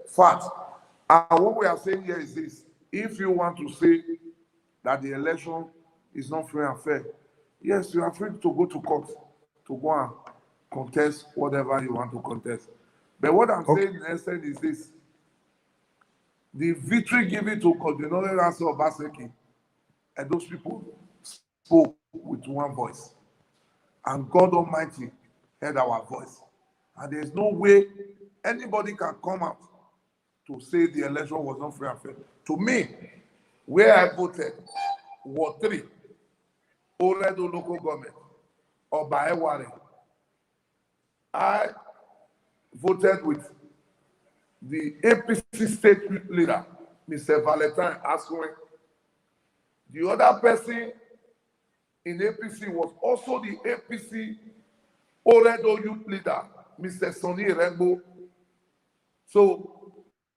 Speaker 3: fact. And what we are saying here is this: if you want to say that the election is not free and fair, yes, you are free to go to court to go and contest whatever you want to contest. But what I'm saying in essence is this. The victory given to Cardinal Ransom Obaseki, and those people spoke with one voice. And God Almighty heard our voice. And there's no way anybody can come out to say the election was not free and fair. To me, where I voted, Ward 3, Oredo local government, or Baeware, I voted with the APC state youth leader, Mr. Valentine Aswen. The other person in APC was also the APC Oredo youth leader, Mr. Sonny Rembo. So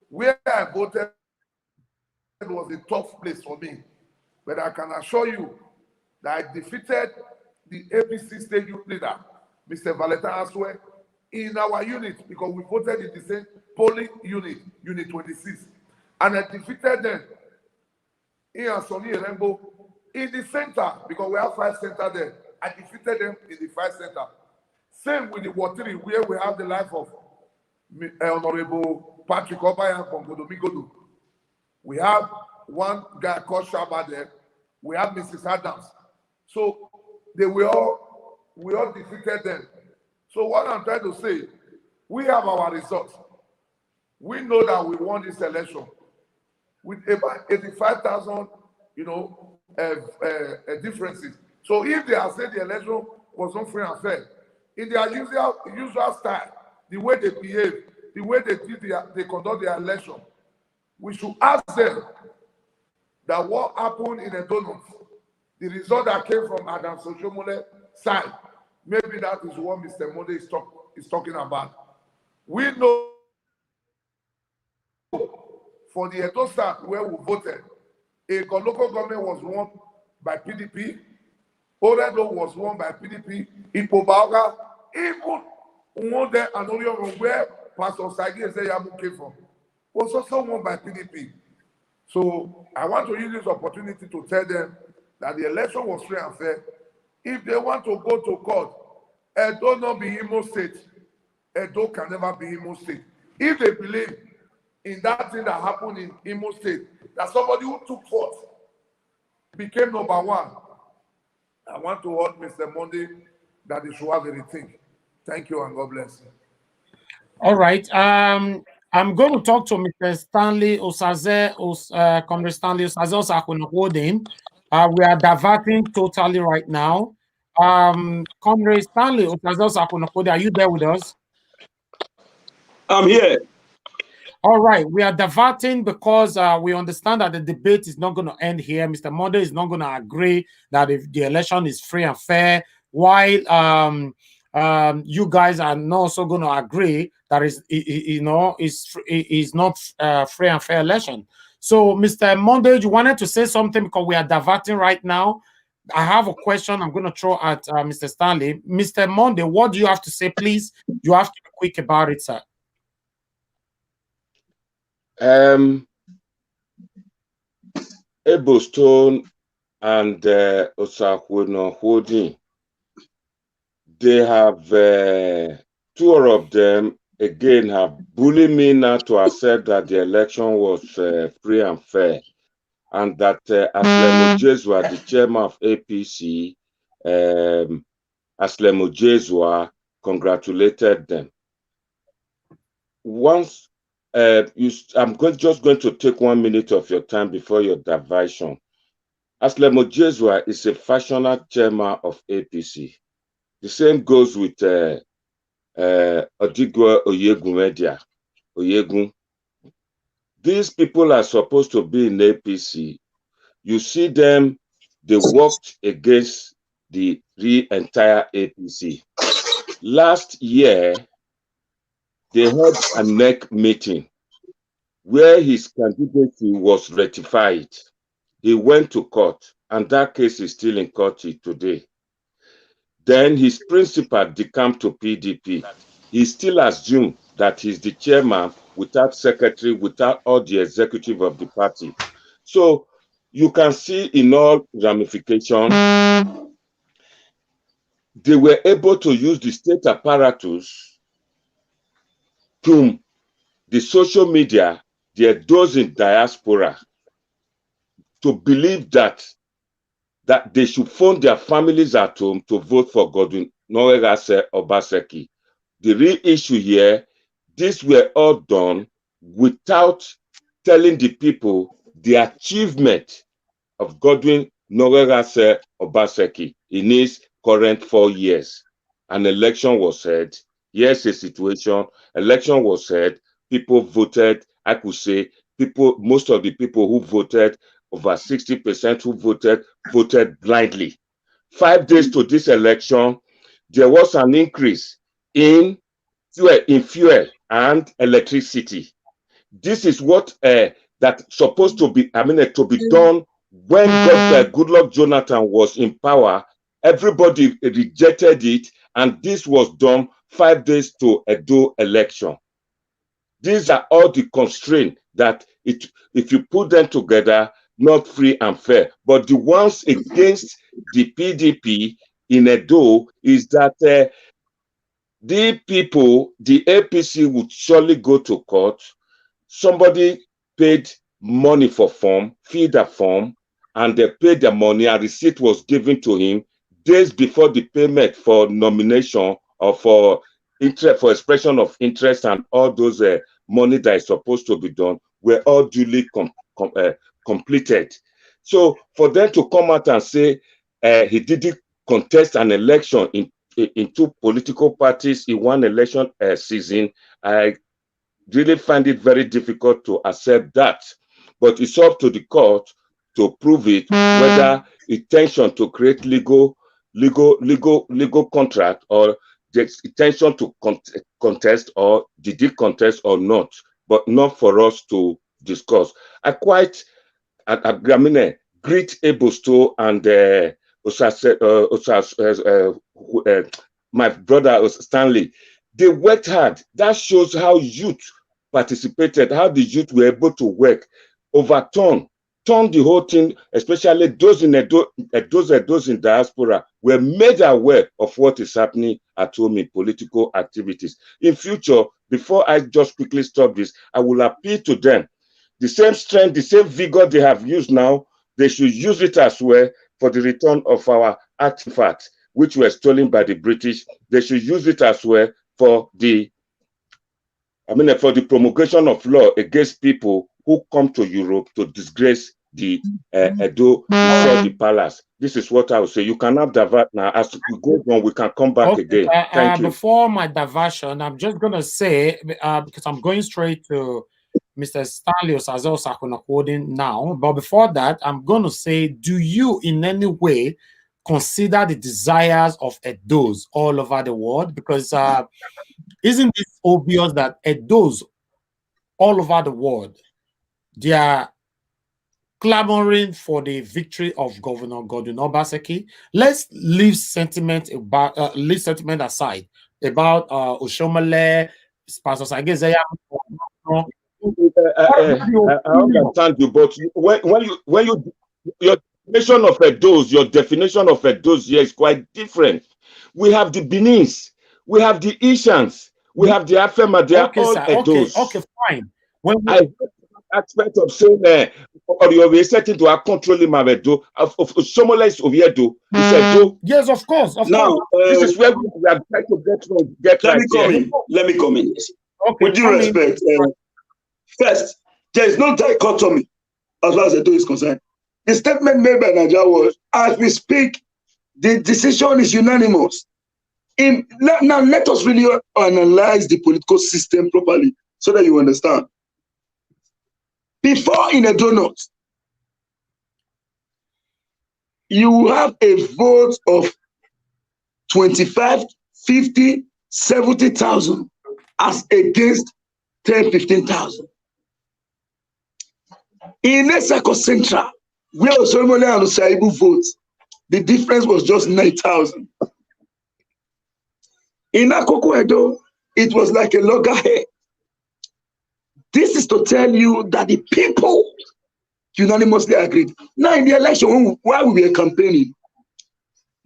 Speaker 3: where I voted was a tough place for me. But I can assure you that I defeated the APC state youth leader, Mr. Valentine Aswen, in our unit because we voted in the same polling unit, Unit 26. And I defeated them in Sonny Rembo in the center because we have 5 centers there. I defeated them in the 5 center. Same with the Ward 3, where we have the life of Honorable Patrick Obayan from Godomigodo. We have one guy called Shaba there. We have Mrs. Adams. So we all defeated them. So what I'm trying to say, we have our results. We know that we won this election with about 85,000, differences. So if they have said the election was not free and fair, in their usual style, the way they behave, the way they conduct their election, we should ask them that what happened in the donut, the result that came from Adam Soshomole side, maybe that is what Mr. Mode is talking about. We know for the Edo South where we voted, a local government was won by PDP, Oredo was won by PDP, Ipobaga, even won there and only where Pastor Sagi Ezeyamu came from, was also won by PDP. So I want to use this opportunity to tell them that the election was free and fair. If they want to go to court, Edo not be Imo State. Edo can never be Imo State. If they believe in that thing that happened in Imo State, that somebody who took forth became number 1, I want to urge Mr. Monday that they should have a rethink. Thank you and God bless you.
Speaker 2: All right. I'm going to talk to Mr. Stanley Osaze, Comr Stanley Osaze Osakwunokwodin. We are diverting totally right now. Comr Stanley Osaze Osakwunokwodin, are you there with us?
Speaker 4: I'm here.
Speaker 2: All right, we are diverting because we understand that the debate is not going to end here. Mr. Monday is not going to agree that if the election is free and fair, while you guys are not also going to agree that is not free and fair election. So, Mr. Monday, you wanted to say something because we are diverting right now. I have a question I'm going to throw at Mr. Stanley. Mr. Monday, what do you have to say, please? You have to be quick about it, sir.
Speaker 5: Ebostone and Osakwunokwodin, they have 2 of them again have bullied me now to accept that the election was free and fair, and that Aslemo Jesua, the chairman of APC, Aslemo Jesua, congratulated them. Once I'm just going to take 1 minute of your time before your diversion. Aslemo Jesua is a fashionable chairman of APC. The same goes with Odigwe Oyegun. These people are supposed to be in APC. You see them, they worked against the entire APC. Last year, they had a NEC meeting where his candidacy was ratified. He went to court, and that case is still in court today. Then his principal decamped to PDP. He still assumed that he's the chairman without secretary, without all the executive of the party. So you can see in all ramifications, they were able to use the state apparatus to the social media, those in diaspora, to believe that they should phone their families at home to vote for Godwin Obaseki. The real issue here, these were all done without telling the people the achievement of Godwin Obaseki in his current 4 years. An election was held. Here's a situation. Election was held. People voted. I could say most of the people who voted, over 60% who voted blindly. 5 days to this election, there was an increase in fuel and electricity. This is what that's supposed to be, to be done when Goodluck Jonathan was in power. Everybody rejected it, and this was done 5 days to Edo election. These are all the constraints that if you put them together, not free and fair. But the ones against the PDP in Edo is that the people, the APC would surely go to court. Somebody paid money for form, filled a form, and they paid the money. A receipt was given to him days before the payment for nomination or for interest, for expression of interest, and all those money that is supposed to be done were all duly completed. So for them to come out and say he didn't contest an election in 2 political parties in 1 election season, I really find it very difficult to accept that. But it's up to the court to prove it, whether intention to create legal contract, or the intention to contest, or did he contest or not, but not for us to discuss. I greet Ebosto and my brother Stanley. They worked hard. That shows how youth participated, how the youth were able to work, turn the whole thing, especially those in those in diaspora were made aware of what is happening at home in political activities. In future, before I just quickly stop this, I will appeal to them. The same strength, the same vigor they have used now, they should use it as well for the return of our artifacts, which were stolen by the British. They should use it as well for the promulgation of law against people who come to Europe to disgrace the Edo before the palace. This is what I would say. You can have divert now. As we go on, we can come back again. Thank you.
Speaker 2: Before my diversion, I'm just going to say, because I'm going straight to Mr. Stanley Osaze now, but before that, I'm going to say, do you in any way consider the desires of Edos all over the world? Because isn't it obvious that Edos all over the world, they are clamoring for the victory of Governor Godwin Obaseki? Let's leave sentiment aside about Oshomole, Pastor Sagezeya.
Speaker 5: I understand you, but when your definition of Edos here is quite different. We have the Benins, we have the Ishans, we have the Afema. They are all Edos.
Speaker 2: Okay, fine.
Speaker 5: I aspect of saying or you're setting to control him of Somola is Oviedo.
Speaker 2: Yes, of course.
Speaker 4: Now,
Speaker 5: this is where we are trying to get
Speaker 4: let
Speaker 5: right
Speaker 4: me come
Speaker 5: here.
Speaker 4: in. Let me come in.
Speaker 2: Okay,
Speaker 4: with due respect, first, there is no dichotomy as far as Edo is concerned. The statement made by Nigeria was, as we speak, the decision is unanimous. Now, let us really analyze the political system properly so that you understand. Before in Edo North, you have a vote of 25, 50, 70,000 as against 10, 15,000. In Esako Central, where Osoromole and Osaibu vote, the difference was just 9,000. In Akoko Edo, it was like a loggerhead. This is to tell you that the people unanimously agreed. Now in the election, while we were campaigning,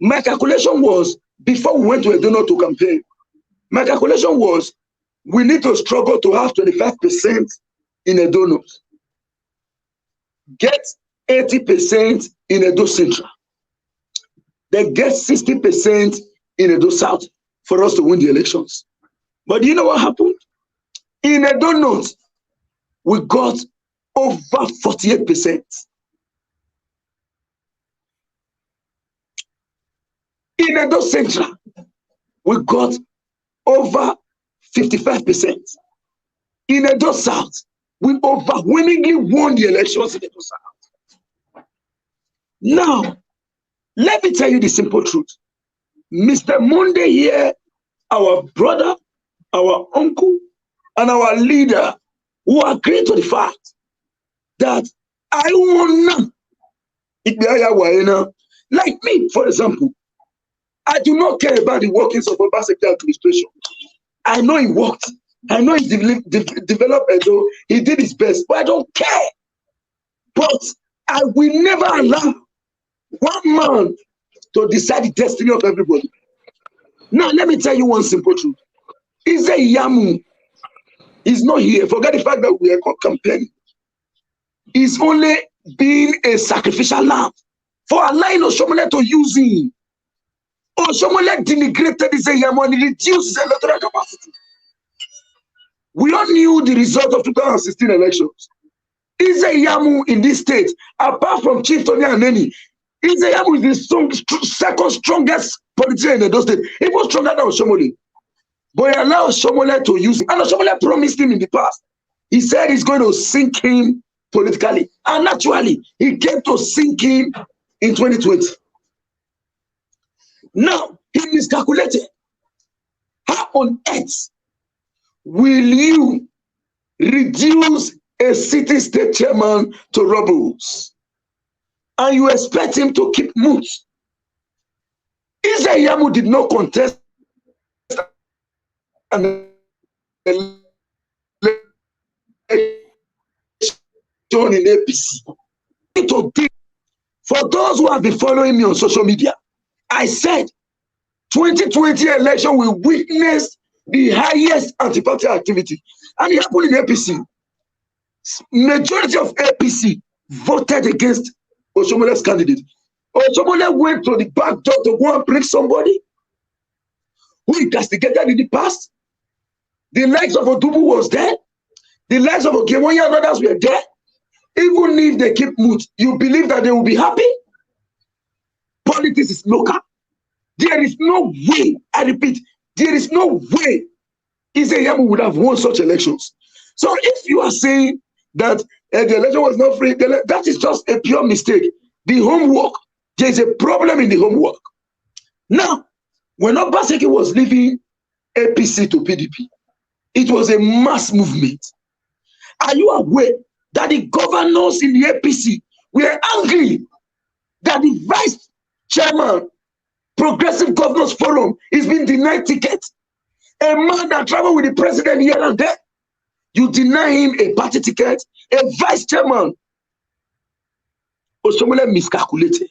Speaker 4: my calculation was before we went to Edo North to campaign, my calculation was we need to struggle to have 25% in Edo North, get 80% in Edo Central, then get 60% in Edo South for us to win the elections. But you know what happened? In Edo North, we got over 48%. In Edo Central, we got over 55%. In Edo South, we overwhelmingly won the elections in Edo South. Now, let me tell you the simple truth. Mr. Monday here, our brother, our uncle, and our leader who agreed to the fact that I want like me, for example, I do not care about the workings of Obasanjo administration. I know he worked. I know he developed Edo. He did his best, but I don't care. But I will never allow one man to decide the destiny of everybody. Now, let me tell you one simple truth. Is a Yamu is not here. Forget the fact that we are campaigning. He's only being a sacrificial lamb for allowing Oshomole to use him. Oshomole denigrated his Yamu and reduced his electoral capacity. We all knew the result of 2016 elections. Yamu in this state, apart from Chief Tony Aneni, Yamu is the second strongest politician in those states. He was stronger than Oshomole. But he allowed Oshomole to use him. And Oshomole promised him in the past. He said he's going to sink him politically. And naturally, he came to sink him in 2020. Now, he miscalculated. How on earth will you reduce a city-state chairman to rubbles and you expect him to keep mute? Yamu did not contest an election in APC. For those who have been following me on social media, I said 2020 election will witness the highest anti-party activity. And it happened in APC. Majority of APC voted against Oshomole's candidate. Oshomole went to the back door to go and bring somebody who he castigated in the past. The likes of Odubu was there. The likes of Okemoya and others were there. Even if they keep mute, you believe that they will be happy? Politics is local. There is no way, I repeat, there is no way Yamu would have won such elections. So if you are saying that the election was not free, that is just a pure mistake. The homework, there is a problem in the homework. Now, when Obaseki was leaving APC to PDP, it was a mass movement. Are you aware that the governors in the APC were angry that the vice chairman, Progressive Governors Forum, is being denied ticket? A man that traveled with the president here and there, you deny him a party ticket, a vice chairman. Oshomole miscalculated.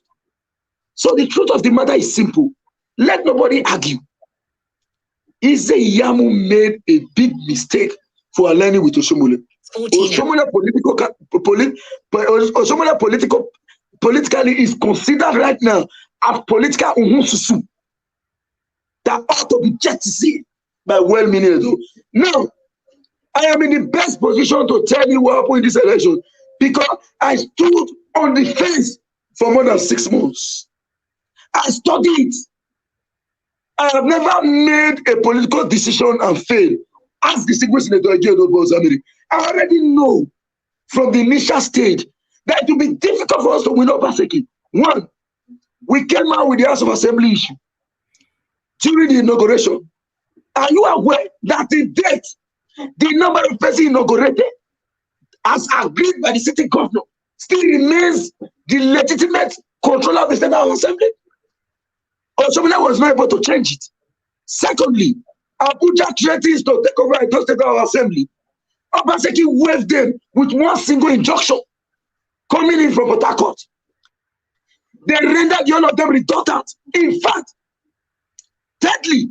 Speaker 4: So the truth of the matter is simple. Let nobody argue. Yamu made a big mistake for aligning with Oshomole. Oshomole politically is considered right now a political unhususu that ought to be jettisoned by well-meaning. Now, I am in the best position to tell you what happened in this election because I stood on the fence for more than 6 months. I studied. I have never made a political decision and failed. Ask the secret senator I already know from the initial stage that it will be difficult for us to win Obaseki. One, we came out with the House of Assembly issue during the inauguration. Are you aware that the date, the number of persons inaugurated as agreed by the city governor still remains the legitimate controller of the State House Assembly? Oshomole was not able to change it. Secondly, Abuja threatens to take over the State House Assembly. Obaseki waived them with one single injunction coming in from Port Harcourt. They rendered all of them redundant. In fact, immediately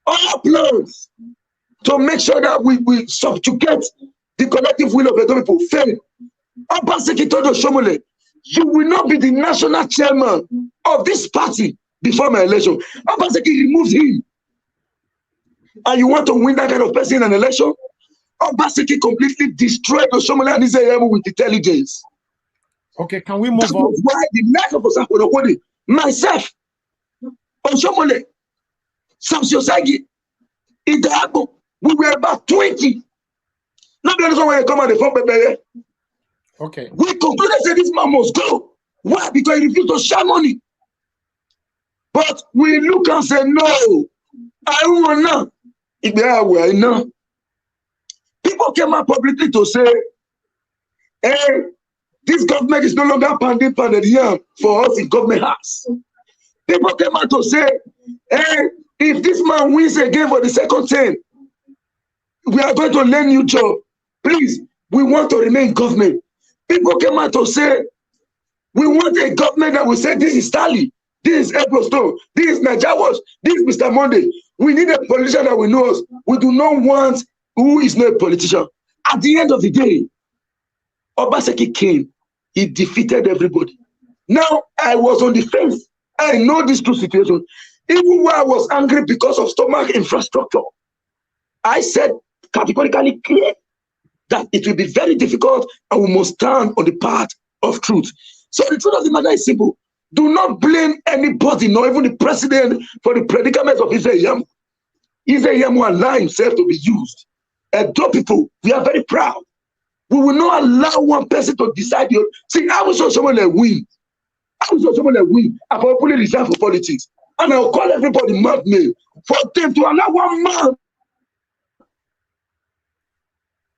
Speaker 4: all plans to make sure that we subjugate the collective will of the people failed. Obaseki told Oshomole, you will not be the national chairman of this party before my election. Obaseki removed him. And you want to win that kind of person in an election? Obaseki completely destroyed Oshomole and Izeyemu with intelligence.
Speaker 2: Okay, can we move on?
Speaker 4: That was why the life of Osakwonokodi, myself, Oshomole, Samson Sagi, Idago, we were about 20. Not the reason why you come at the front, baby.
Speaker 2: Okay.
Speaker 4: We concluded that this man must go. Why? Because he refused to share money. But we look and say, no, I will not. People came out publicly to say, hey, this government is no longer pounded yam for us in government house. People came out to say, hey, if this man wins again for the second term, we are going to lend you job. Please, we want to remain government. People came out to say, we want a government that will say, this is Stanley, this is Ebrostone, this is Najawash, this is Mr. Monday. We need a politician that will know us. We do not want who is not a politician. At the end of the day, Obaseki came. He defeated everybody. Now, I was on the fence. I know this true situation. Even when I was angry because of stomach infrastructure, I said categorically clear that it will be very difficult and we must stand on the path of truth. So the truth of the matter is simple. Do not blame anybody, not even the president, for the predicament of Israel. Israel will allow himself to be used. Though people, we are very proud. We will not allow one person to decide. See, I will show someone a win. I will show someone a win. I will fully resign for politics. And I will call everybody madman for them to allow one man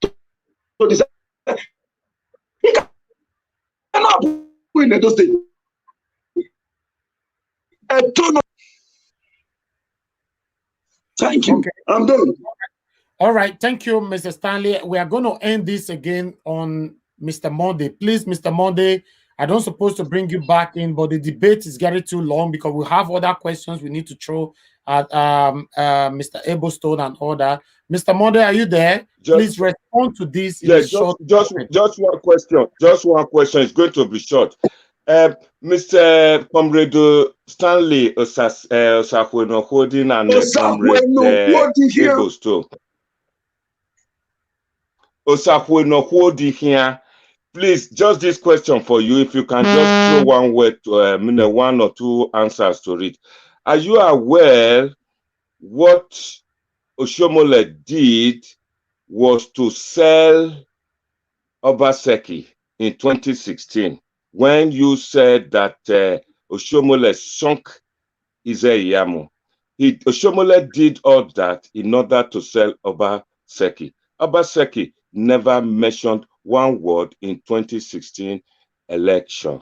Speaker 4: to decide. He cannot win in those states. Thank you. Okay. I'm done.
Speaker 2: All right. Thank you, Mr. Stanley. We are going to end this again on Mr. Monday. Please, Mr. Monday, I don't suppose to bring you back in, but the debate is getting too long because we have other questions we need to throw at Mr. Ebrostone and other. Mr. Monday, are you there? Please respond to this.
Speaker 5: Yes, just one question. Just one question. It's going to be short. Mr. Comrade Stanley Osakwonokodi and Comrade Ebrostone. Osakwonokodi here. Please, just this question for you. If you can just throw one word to one or two answers to it. Are you aware what Oshomole did was to sell Obaseki in 2016 when you said that Oshomole sunk Izeyemu? Oshomole did all that in order to sell Obaseki. Obaseki never mentioned one word in 2016 election.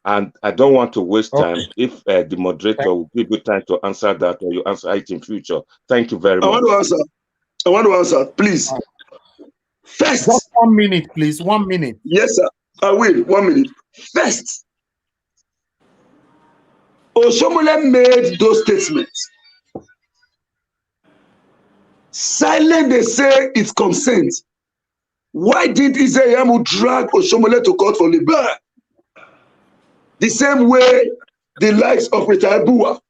Speaker 5: And I don't want to waste time. If the moderator will give you time to answer that, or you answer it in future. Thank you very much.
Speaker 4: I want to answer, please. First,
Speaker 2: just 1 minute, please. 1 minute.
Speaker 4: Yes, sir. I will. 1 minute. First, Oshomole made those statements. Silent, they say it's consent. Why did Izeyemu drag Oshomole to court for libel? The same way the likes of retired Bua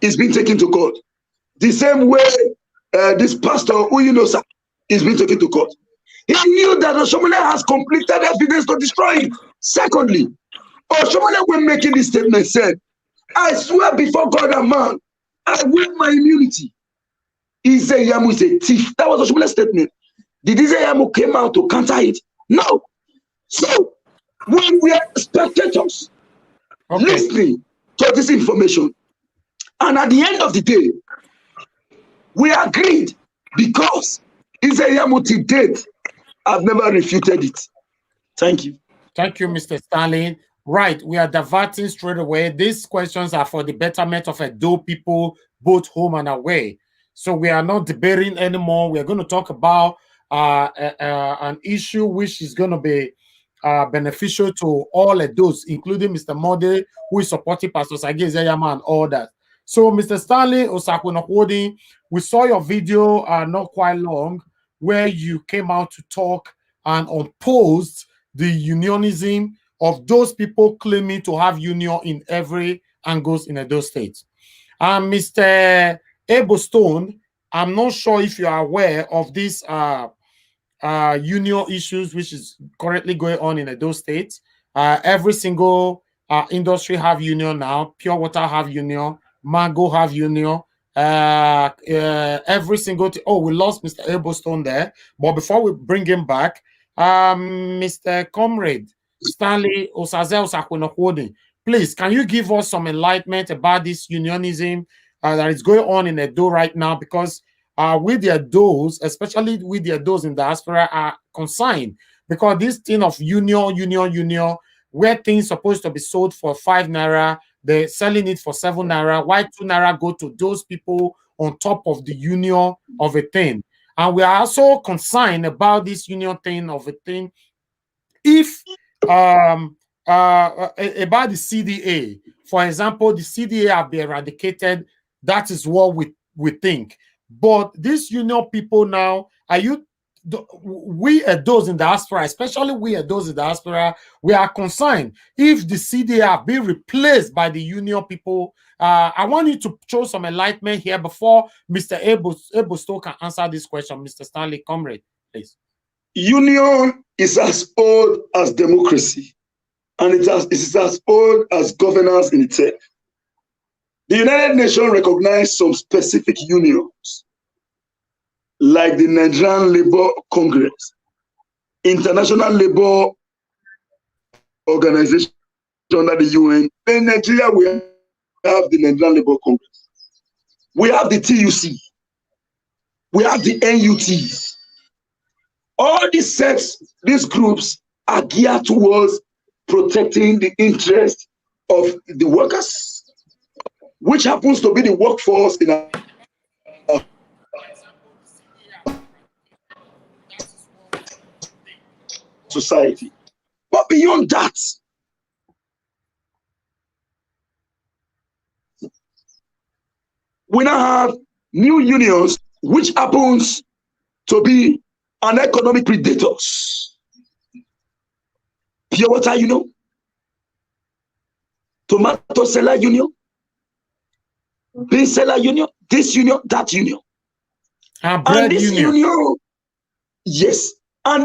Speaker 4: is being taken to court. The same way this pastor Unionism is being taken to court. He knew that Oshomole has completed evidence to destroy it. Secondly, Oshomole, when making this statement, said, I swear before God and man, I waive my immunity. Izeyemu is a thief. That was Oshomole's statement. Did Izeyemu came out to counter it? No. So, when we are spectators listening to this information, and at the end of the day, we agreed because Izeyemu to date, I've never refuted it. Thank you.
Speaker 2: Thank you, Mr. Stanley. Right, we are diverting straight away. These questions are for the betterment of Edo people, both home and away. So we are not debating anymore. We are going to talk about an issue which is going to be beneficial to all Edos, including Mr. Mode, who is supporting Pastor Sagi Izeyemu and all that. So, Mr. Stanley Osakwenokwodi, we saw your video not quite long where you came out to talk and opposed the unionism of those people claiming to have union in every angles in Edo State. And Mr. Abelstone, I'm not sure if you are aware of this union issues which is currently going on in Edo State. Every single industry have union now. Pure water have union. Mango have union. Every single oh, we lost Mr. Abelstone there. But before we bring him back, Mr. Comrade Stanley Osaze Osakwenokwodi, please, can you give us some enlightenment about this unionism that is going on in Edo right now? Because with their Edos, especially with their Edos in diaspora, are consigned because this thing of union, where things supposed to be sold for 5 naira, they're selling it for 7 naira. Why 2 naira go to those people on top of the union of a thing? And we are also concerned about this union thing of a thing. If about the CDA, for example, the CDA have been eradicated. That is what we think. But these union people now, we are those in diaspora, especially we are those in diaspora, we are concerned if the CDA have been replaced by the union people. I want you to show some enlightenment here before Mr. Abelstone can answer this question. Mr. Stanley, comrade, please.
Speaker 4: Union is as old as democracy, and it is as old as governance in itself. The United Nations recognized some specific unions, like the Nigerian Labour Congress, International Labour Organization under the UN. In Nigeria, we have the Nigerian Labour Congress. We have the TUC. We have the NUTs. All these sets, these groups are geared towards protecting the interest of the workers, which happens to be the workforce in our society. But beyond that, we now have new unions, which happens to be an economic predators. Pure water union, tomato seller union, bean seller union, this union, that union.
Speaker 2: And bread
Speaker 4: this union, yes. And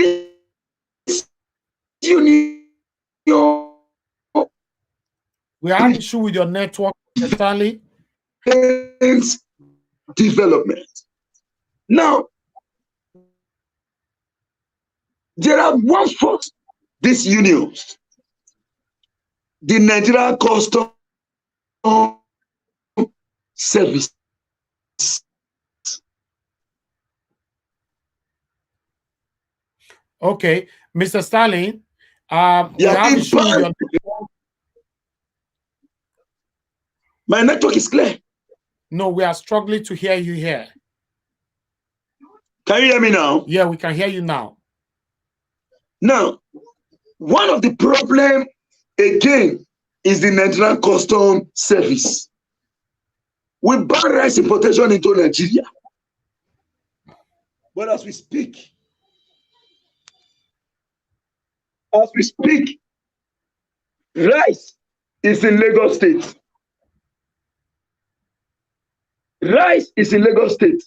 Speaker 4: this union,
Speaker 2: we have an issue with your network, Stanley.
Speaker 4: Development. Now, there are one force, these unions, the Nigerian Custom Service.
Speaker 2: Okay, Mr. Stanley, we have issue with your network.
Speaker 4: My network is clear.
Speaker 2: No, we are struggling to hear you here.
Speaker 4: Can you hear me now?
Speaker 2: Yeah, we can hear you now.
Speaker 4: Now, one of the problems, again, is the Nigerian Custom Service. We ban rice importation into Nigeria. But as we speak, rice is in Lagos State. Rice is in Lagos State.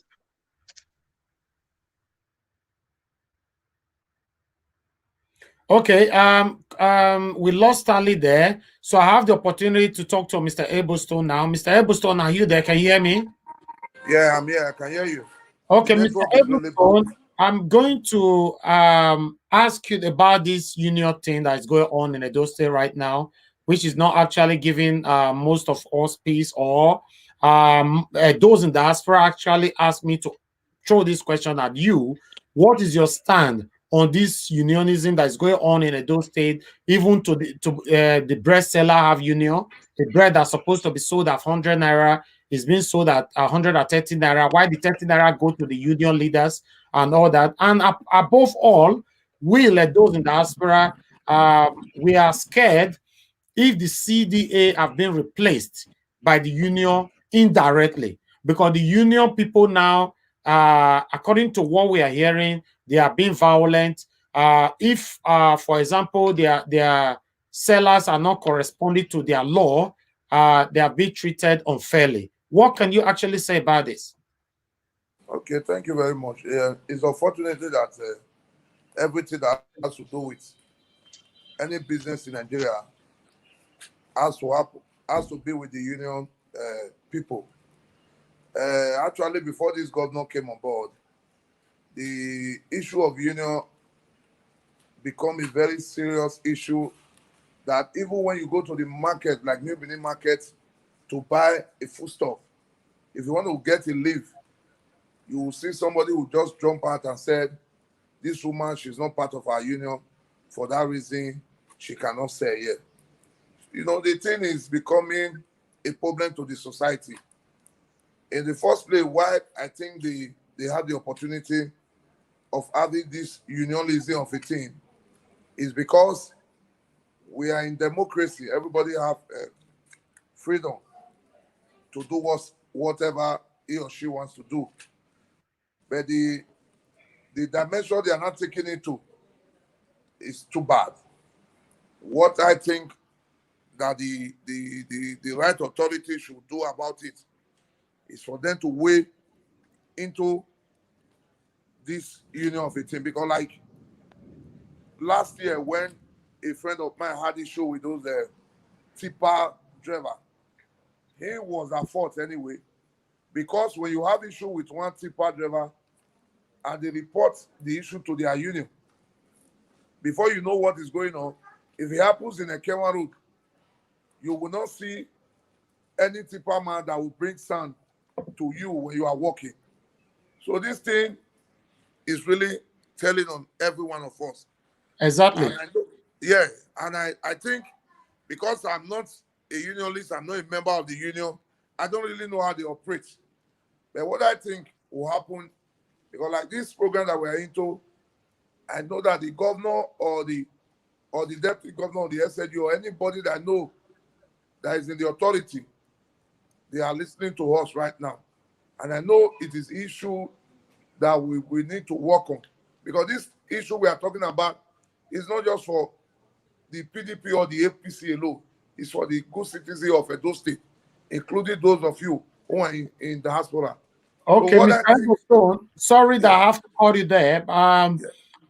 Speaker 2: Okay, we lost Stanley there, so I have the opportunity to talk to Mr. Abelstone now. Mr. Abelstone, are you there? Can you hear me?
Speaker 3: Yeah, I'm here. I can hear you.
Speaker 2: Okay, Mr. Abelstone, I'm going to ask you about this union thing that is going on in Edo State right now, which is not actually giving most of us peace, or those in diaspora actually asked me to throw this question at you. What is your stand on this unionism that is going on in Edo State? Even to the bread seller have union. The bread that's supposed to be sold at 100 naira is being sold at 130 naira. Why the 30 naira go to the union leaders and all that? And above all, we, like those in diaspora, we are scared if the CDA have been replaced by the union indirectly, because the union people now, according to what we are hearing, they are being violent. If, for example, their sellers are not corresponding to their law, they are being treated unfairly. What can you actually say about this?
Speaker 3: Okay, thank you very much. It's unfortunate that everything that has to do with any business in Nigeria has to be with the union people. Actually, before this governor came on board, the issue of union become a very serious issue, that even when you go to the market, like New Benin market, to buy a foodstuff, if you want to get a leave, you will see somebody who just jump out and said, this woman, she's not part of our union. For that reason, she cannot sell here. You know, the thing is becoming a problem to the society. In the first place, why I think they have the opportunity of having this unionism of a thing is because we are in democracy. Everybody have freedom to do whatever he or she wants to do. But the dimension they are not taking it to is too bad. What I think that the right authority should do about it is for them to weigh into this union of a thing. Because like last year when a friend of mine had issue with those tipper driver, he was at fault anyway. Because when you have issue with one tipper driver and they report the issue to their union, before you know what is going on, if it happens in a Kenya road, you will not see any tipper man that will bring sand to you when you are walking. So this thing is really telling on every one of us.
Speaker 2: Exactly.
Speaker 3: And I think because I'm not a unionist, I'm not a member of the union, I don't really know how they operate. But what I think will happen, because like this program that we're into, I know that the governor or the deputy governor or the SNU or anybody that I know that is in the authority, they are listening to us right now. And I know it is issue that we need to work on. Because this issue we are talking about is not just for the PDP or the APC alone. It's for the good citizens of Edo State, including those of you who are in diaspora.
Speaker 2: Okay,
Speaker 3: So
Speaker 2: Mr. Stone, sorry that I have to call you there.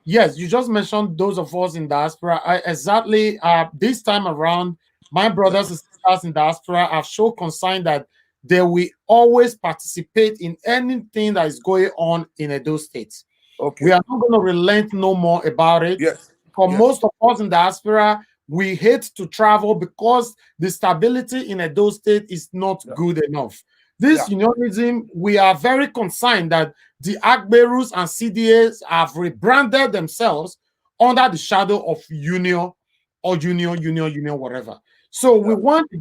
Speaker 2: Yes, you just mentioned those of us in diaspora. Exactly. This time around, my brothers and sisters in diaspora have shown concern that they will always participate in anything that is going on in Edo State.
Speaker 3: Okay.
Speaker 2: We are not going to relent no more about it.
Speaker 3: Yes.
Speaker 2: For most of us in diaspora, we hate to travel because the stability in Edo State is not good enough. This unionism, we are very concerned that the Agberus and CDAs have rebranded themselves under the shadow of union or union, whatever. So we want the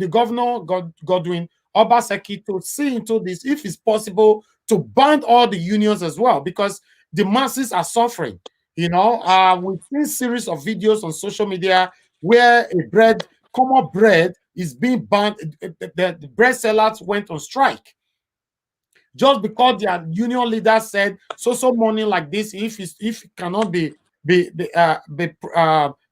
Speaker 2: governor Godwin Obaseki to see into this, if it's possible, to ban all the unions as well, because the masses are suffering. You know, we've seen series of videos on social media where Comr bread is being banned. The bread sellers went on strike just because their union leader said so money like this, if it cannot be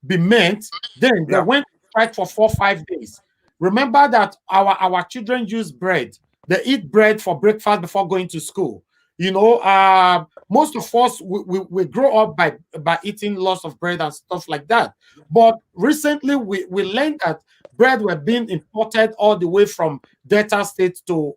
Speaker 2: meant, then they went on strike for 4 or 5 days. Remember that our children use bread. They eat bread for breakfast before going to school. You know, most of us we grow up by eating lots of bread and stuff like that. But recently we learned that bread were being imported all the way from Delta State to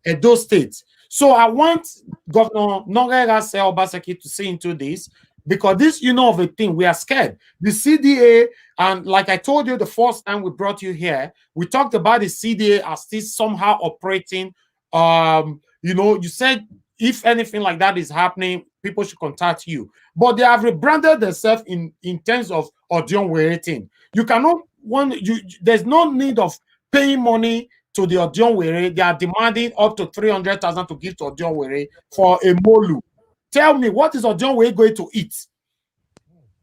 Speaker 2: Edo State. So I want Governor Nogera Obaseki to see into this, because this, you know, of a thing, we are scared. The CDA, and like I told you the first time we brought you here, we talked about the CDA as still somehow operating. You know, you said if anything like that is happening, people should contact you. But they have rebranded themselves in terms of Odion waiting. You cannot there's no need of paying money to the Odion Were. They are demanding up to 300,000 to give to Odion Were for a molu. Tell me, what is Odion Were going to eat?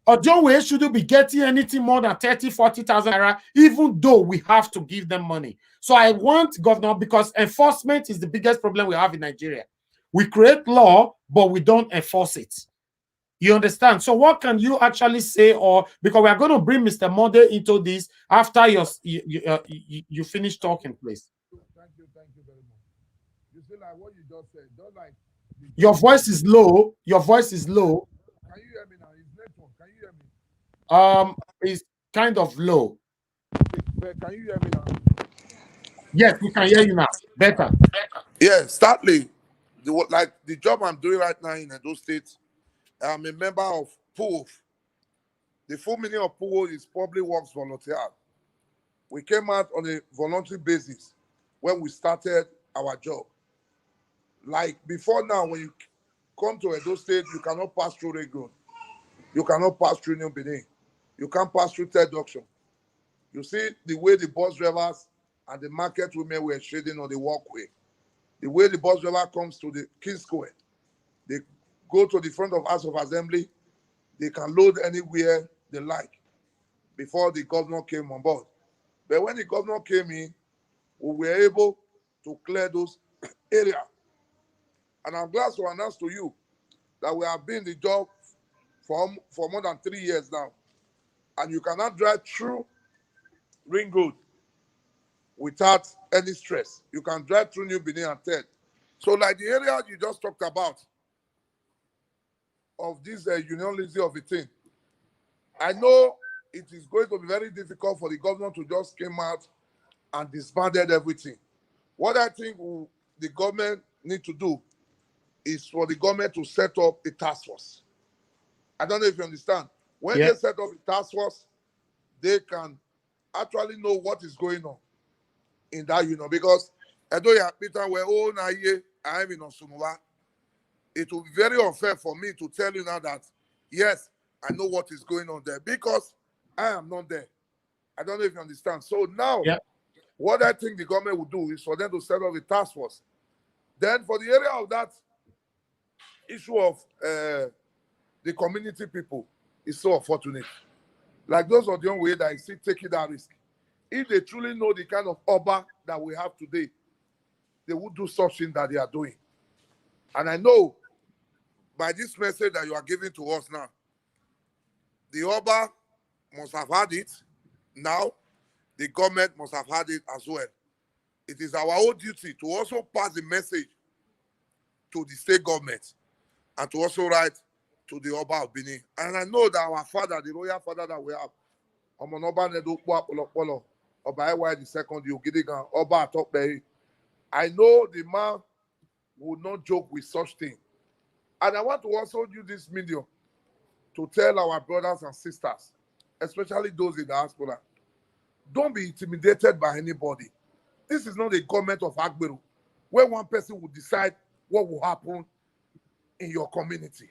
Speaker 2: Ojonwe shouldn't be getting anything more than 30,000-40,000 naira, even though we have to give them money. So I want governor, because enforcement is the biggest problem we have in Nigeria. We create law, but we don't enforce it. You understand? So what can you actually say, or because we are going to bring Mr. Monday into this after you finish talking, please.
Speaker 3: Thank you very much. You see, like what you just said, just like
Speaker 2: your voice is low. Your voice is low.
Speaker 3: Can you hear me now? It's network. Can you hear me?
Speaker 2: It's kind of low.
Speaker 3: Can you hear me now?
Speaker 2: Yes, we can hear you now. Better.
Speaker 3: Yeah, Stanley. The job I'm doing right now in Edo State, I'm a member of PUV. The full meaning of PUV is Public Works Volunteer. We came out on a voluntary basis when we started our job. Like before now, when you come to Edo State, you cannot pass through Ring Road. You cannot pass through New Benin. You can't pass through Third Junction. You see the way the bus drivers and the market women were shading on the walkway. The way the bus driver comes to the King Square, they go to the front of House of Assembly, they can load anywhere they like before the governor came on board. But when the governor came in, we were able to clear those areas. And I'm glad to announce to you that we have been in the job for more than 3 years now. And you cannot drive through Ring Road without any stress. You can drive through New Benin and Third. So like the area you just talked about of this unionism of a thing, I know it is going to be very difficult for the governor to just come out and disbanded everything. What I think the government need to do is for the government to set up a task force. I don't know if you understand. When they set up a task force, they can actually know what is going on in that union. Because although Peter were all here, I am in Osunuwa, it will be very unfair for me to tell you now that yes, I know what is going on there because I am not there. I don't know if you understand. So now, what I think the government will do is for them to set up a task force. Then for the area of that issue of the community people is so unfortunate. Like those of the young way that I see taking that risk. If they truly know the kind of Oba that we have today, they would do something that they are doing. And I know by this message that you are giving to us now, the Oba must have had it. Now, the government must have had it as well. It is our own duty to also pass the message to the state government and to also write to the Oba of Benin. And I know that our father, the royal father that we have, Omonoba Nedokwa Polopolo, Oba Ewa the second, Yogidigan, Oba Atokbei, I know the man would not joke with such things. And I want to also use this medium to tell our brothers and sisters, especially those in the diaspora, don't be intimidated by anybody. This is not a government of Agberu, where one person will decide what will happen in your community.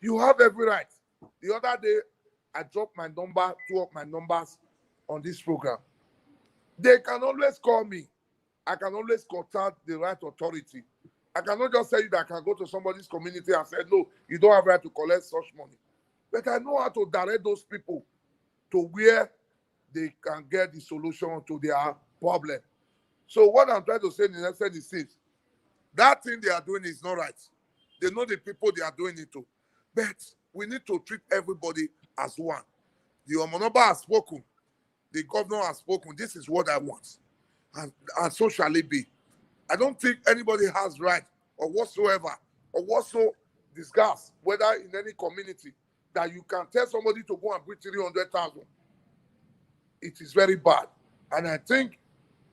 Speaker 3: You have every right. The other day, I dropped my number, two of my numbers on this program. They can always call me. I can always contact the right authority. I cannot just tell you that I can go to somebody's community and say, no, you don't have right to collect such money. But I know how to direct those people to where they can get the solution to their problem. So what I'm trying to say in essence is this. That thing they are doing is not right. They know the people they are doing it to. But we need to treat everybody as one. The Omonoba has spoken. The governor has spoken. This is what I want. And so shall it be. I don't think anybody has right or whatsoever or whatso discuss, whether in any community, that you can tell somebody to go and bring 300,000. It is very bad. And I think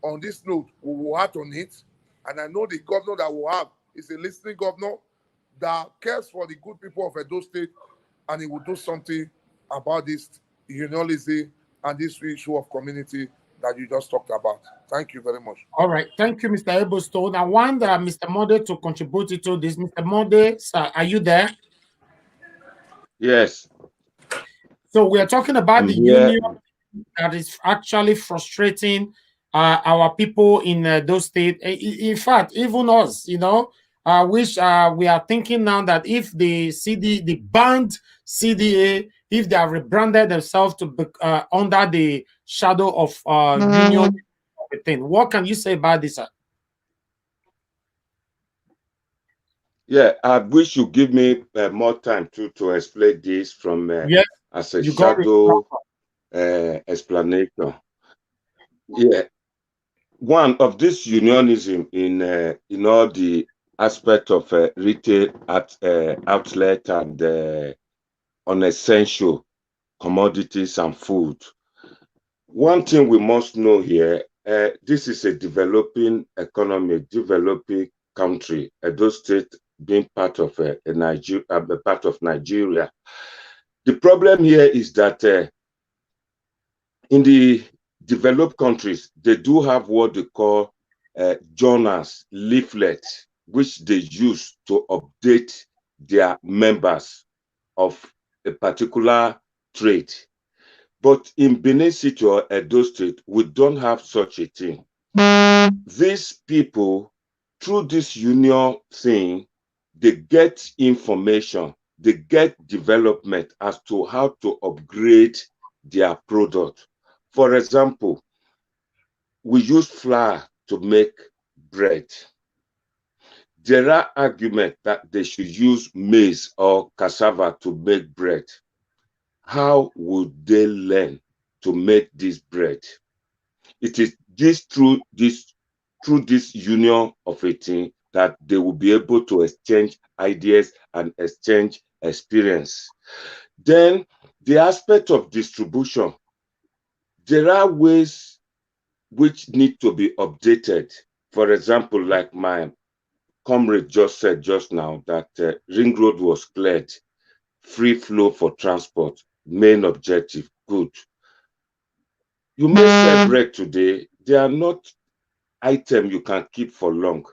Speaker 3: on this note, we will act on it. And I know the governor that we have is a listening governor that cares for the good people of Edo State, and he will do something about this unionism and this issue of community that you just talked about. Thank you very much.
Speaker 2: All right. Thank you, Mr. Ebostone. I want Mr. Mode to contribute to this. Mr. Mode, sir, are you there?
Speaker 5: Yes.
Speaker 2: So we are talking about the union that is actually frustrating our people in those states. In fact, even us, you know, which we are thinking now that if the banned CDA if they have rebranded themselves to be, under the shadow of union thing. What can you say about this, sir?
Speaker 5: Yeah, I wish you give me more time to explain this from
Speaker 2: Yes,
Speaker 5: as a
Speaker 2: you got it.
Speaker 5: shadow explanation. Yeah, one of this unionism in all the aspect of retail outlet and unessential commodities and food. One thing we must know here, this is a developing economy, developing country. Edo State being part of Nigeria. The problem here is that in the developed countries, they do have what they call journals, leaflets, which they use to update their members of a particular trade. But in Benin City or Edo State, we don't have such a thing. These people, through this union thing, they get information, they get development as to how to upgrade their product. For example, we use flour to make bread. There are arguments that they should use maize or cassava to make bread. How would they learn to make this bread? It is through this union of a thing that they will be able to exchange ideas and exchange experience. Then the aspect of distribution, there are ways which need to be updated. For example, like my comrade just said just now, that Ring Road was cleared, free flow for transport, main objective, good. You may sell bread today, they are not items you can keep for long.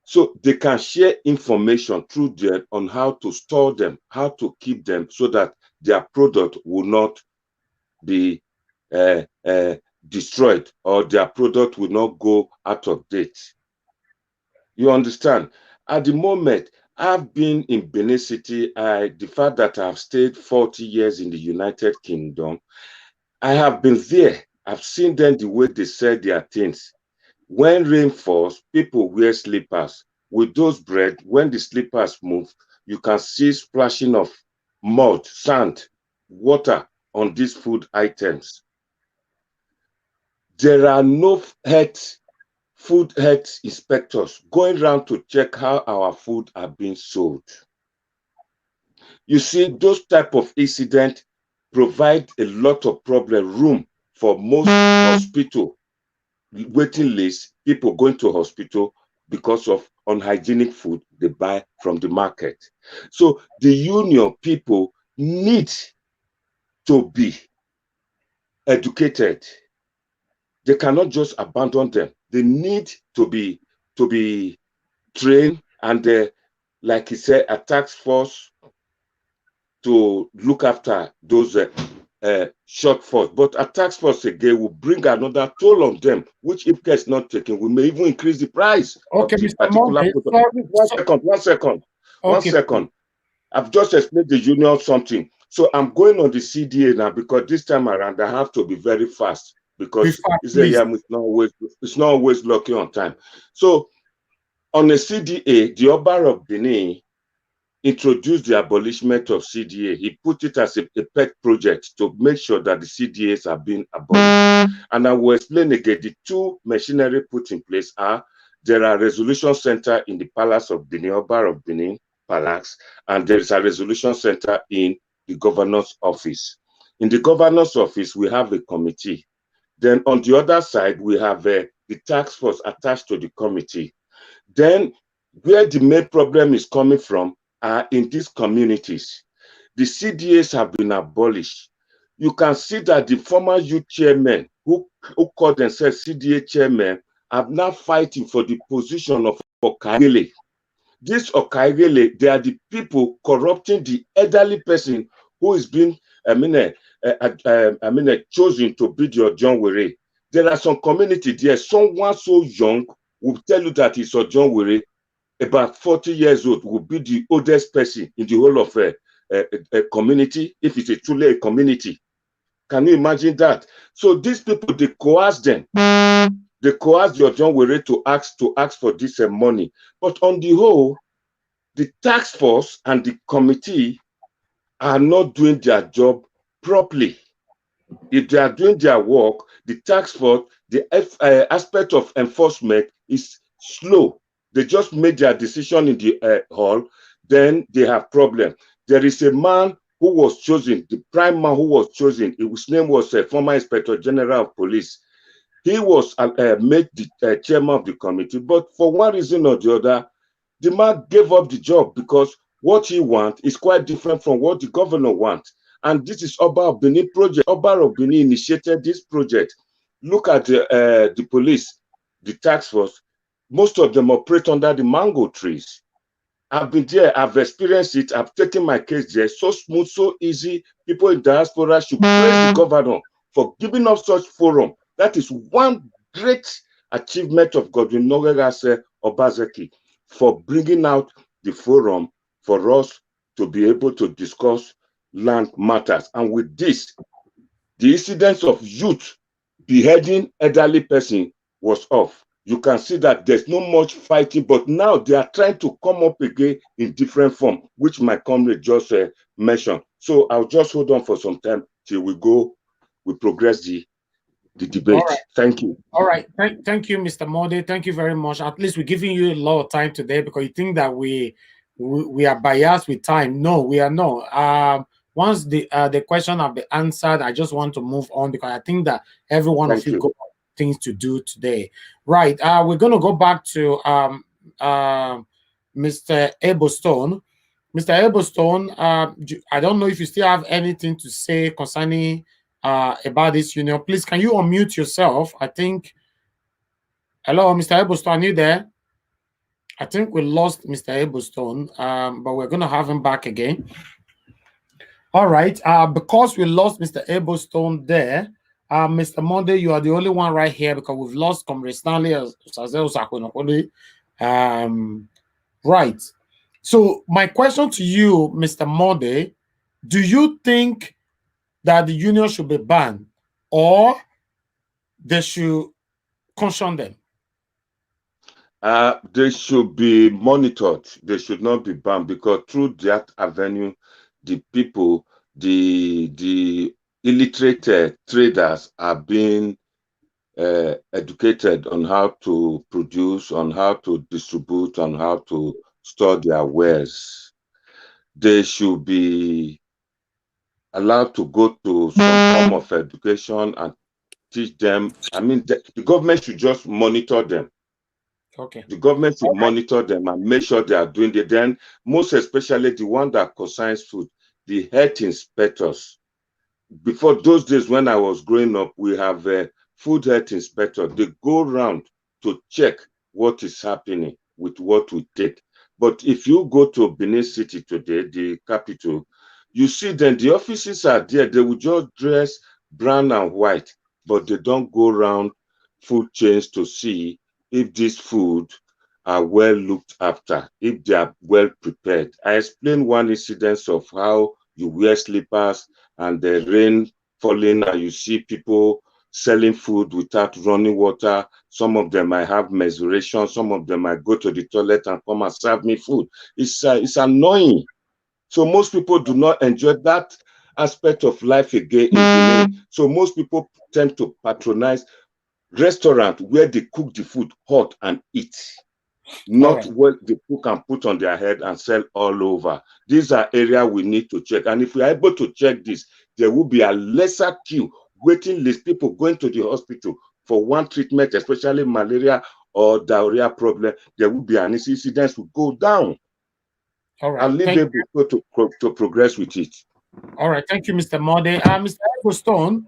Speaker 5: So they can share information through them on how to store them, how to keep them so that their product will not be destroyed or their product will not go out of date. You understand? At the moment, I've been in Benin City. The fact that I've stayed 40 years in the United Kingdom, I have been there. I've seen them the way they sell their things. When rain falls, people wear slippers. With those bread, when the slippers move, you can see splashing of mud, sand, water on these food items. There are no food health inspectors going around to check how our food are being sold. You see, those type of incidents provide a lot of room for most hospital waiting list, people going to hospital because of unhygienic food they buy from the market. So the union people need to be educated. They cannot just abandon them. They need to be trained, and like he said, a task force to look after those shortfalls. But a task force again will bring another toll on them, which if care is not taken, we may even increase the price
Speaker 2: Okay,
Speaker 5: of the
Speaker 2: Mr.
Speaker 5: particular
Speaker 2: Monday,
Speaker 5: product. One
Speaker 2: okay.
Speaker 5: second. I've just explained the union something. So I'm going on the CDA now because this time around I have to be very fast because it's not always lucky on time. So on the CDA, the Oba of Benin introduced the abolishment of CDA. He put it as a pet project to make sure that the CDAs are being abolished. And I will explain again, the two machinery put in place are, there are resolution center in the Palace of Benin, Oba of Benin Palace, and there is a resolution center in the governor's office. In the governor's office, we have a committee. Then on the other side, we have the task force attached to the committee. Then where the main problem is coming from are in these communities. The CDAs have been abolished. You can see that the former youth chairmen who call themselves CDA chairmen are now fighting for the position of Okaigele. These Okaigele, they are the people corrupting the elderly person who is being chosen to be your John Were. There are some community there, someone so young will tell you that he's a John Were, about 40 years old, will be the oldest person in the whole of a community, if it's truly a community. Can you imagine that? So these people, they coerce them. They coerce your John Were to ask for this money. But on the whole, the task force and the committee are not doing their job properly. If they are doing their work, the task force, the aspect of enforcement is slow. They just made their decision in the hall, then they have problem. There is a man who was chosen, the prime man who was chosen, his name was former Inspector General of Police. He was made the chairman of the committee, but for one reason or the other, the man gave up the job because what he wants is quite different from what the governor wants. And this is Oba of Benin project. Oba of Benin initiated this project. Look at the police, the task force. Most of them operate under the mango trees. I've been there, I've experienced it, I've taken my case there. So smooth, so easy. People in diaspora should praise the governor for giving up such forum. That is one great achievement of Godwin Nogegase Obazeki, for bringing out the forum for us to be able to discuss land matters. And with this, the incidence of youth beheading elderly person was off. You can see that there's no much fighting, but now they are trying to come up again in different form, which my comrade just mentioned. So I'll just hold on for some time till we progress the debate.
Speaker 2: All right.
Speaker 5: Thank you.
Speaker 2: All right. Thank you, Mr. Mode. Thank you very much. At least we're giving you a lot of time today because you think that we are biased with time. No, we are not. Once the question have been answered, I just want to move on because I think that every one of you got things to do today. Right. We're going to go back to Mr. Ablestone. Mr. Ablestone, I don't know if you still have anything to say concerning about this union. Please, can you unmute yourself? I think. Hello, Mr. Ablestone, are you there? I think we lost Mr. Ablestone, but we're going to have him back again. All right. Because we lost Mr. Ablestone there, Mr. Monday, you are the only one right here because we've lost Comr Stanley. Right. So my question to you, Mr. Monday, do you think that the union should be banned or they should caution them?
Speaker 5: They should be monitored. They should not be banned because through that avenue, the people, the illiterate traders are being educated on how to produce, on how to distribute, on how to store their wares. They should be allowed to go to some form of education and teach them. I mean, the government should just monitor them.
Speaker 2: Okay.
Speaker 5: The government should monitor them and make sure they are doing it. Then, most especially the one that concerns food, the health inspectors. Before those days when I was growing up, we have a food health inspector. They go around to check what is happening with what we take. But if you go to Benin City today, the capital, you see then the offices are there. They will just dress brown and white, but they don't go around food chains to see if this food are well looked after, if they are well prepared. I explained one incident of how you wear slippers and the rain falling and you see people selling food without running water. Some of them might have menstruation. Some of them might go to the toilet and come and serve me food. It's annoying. So most people do not enjoy that aspect of life again in Benin. So most people tend to patronize restaurant where they cook the food hot and eat, not what they cook and put on their head and sell all over. These are areas we need to check. And if we are able to check this, there will be a lesser queue, waiting list, people going to the hospital for one treatment, especially malaria or diarrhea problem. There will be an incidence will go down.
Speaker 2: All right.
Speaker 5: I'll leave people to progress with it.
Speaker 2: All right. Thank you, Mr. Mode. Mr. Ablestone,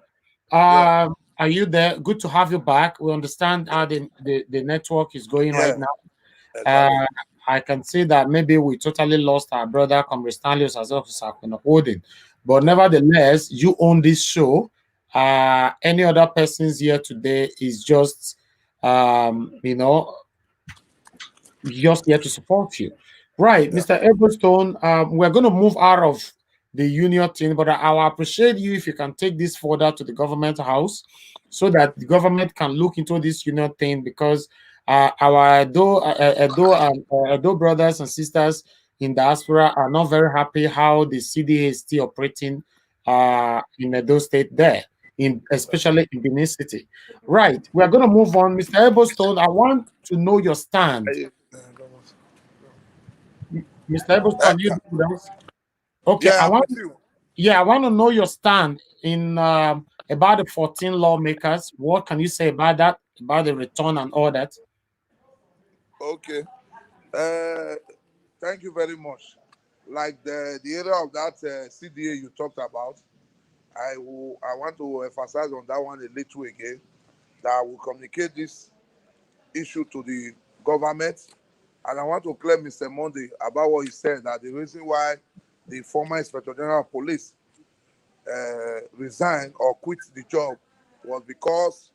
Speaker 2: are you there? Good to have you back. We understand how the network is going right now. I can see that maybe we totally lost our brother, Comr Stanley Holding. But nevertheless, you own this show. Any other persons here today is just, just here to support you. Right, Mr. Ablestone, we're going to move out of the union thing, but I will appreciate you if you can take this further to the government house so that the government can look into this union thing, because our Edo brothers and sisters in diaspora are not very happy how the CDA is still operating in Edo State there, especially in Benin City. Right. We are going to move on. Mr. Ebostone, I want to know your stand. Mr. Ebostone, you do that? Okay,
Speaker 3: Yeah,
Speaker 2: I
Speaker 3: I'm
Speaker 2: want
Speaker 3: with you.
Speaker 2: yeah, I want to know your stand in about the 14 lawmakers. What can you say about that, about the return and all that?
Speaker 3: Okay. Uh, Thank you very much. Like the area of that CDA you talked about, I want to emphasize on that one a little again. That I will communicate this issue to the government, and I want to clear Mr. Monday about what he said, that the reason why the former Inspector General of Police resigned or quit the job was because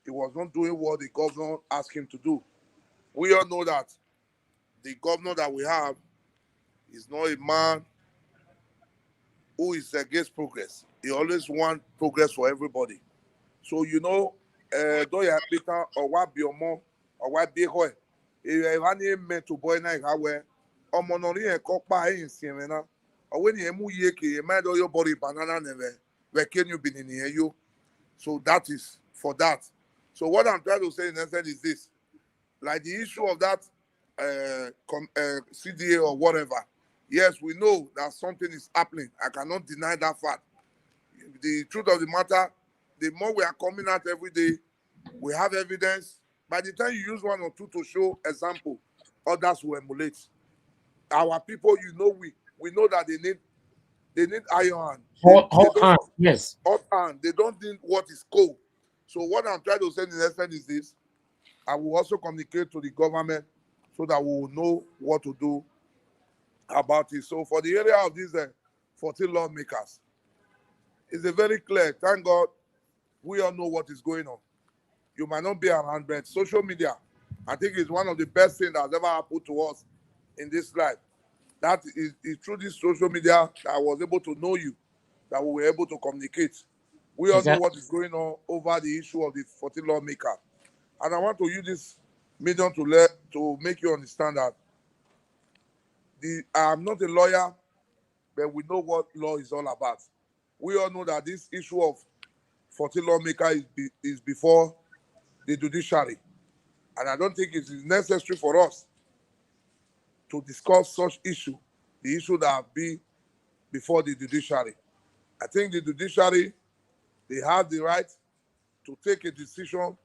Speaker 3: he was not doing what the governor asked him to do. We all know that the governor that we have is not a man who is against progress. He always wants progress for everybody. So though you Peter or what be more or what be hoy, if you have meant to boy night how or monori and cock by in Siena, or when you move ye, you made all your body banana never, where can you be in here you? So that is for that. So what I'm trying to say in essence is this: like the issue of that CDA or whatever. Yes, we know that something is happening. I cannot deny that fact. The truth of the matter, the more we are coming out every day, we have evidence. By the time you use one or two to show example, others will emulate. Our people, we know that they need iron. They
Speaker 2: Hot
Speaker 3: don't
Speaker 2: hand, yes.
Speaker 3: hot hand. They don't need what is cold. So what I'm trying to say in essence is this: I will also communicate to the government so that we will know what to do about it. So for the area of these 14 lawmakers, it's a very clear. Thank God, we all know what is going on. You might not be around, but social media, I think, is one of the best things that's ever happened to us in this life. That is through this social media that I was able to know you, that we were able to communicate. We all know
Speaker 2: Exactly.
Speaker 3: what is going on over the issue of the 14 lawmaker. And I want to use this medium to make you understand that I'm not a lawyer, but we know what law is all about. We all know that this issue of 14 lawmaker is before the judiciary. And I don't think it is necessary for us to discuss such issue, the issue that be before the judiciary. I think the judiciary, they have the right to take a decision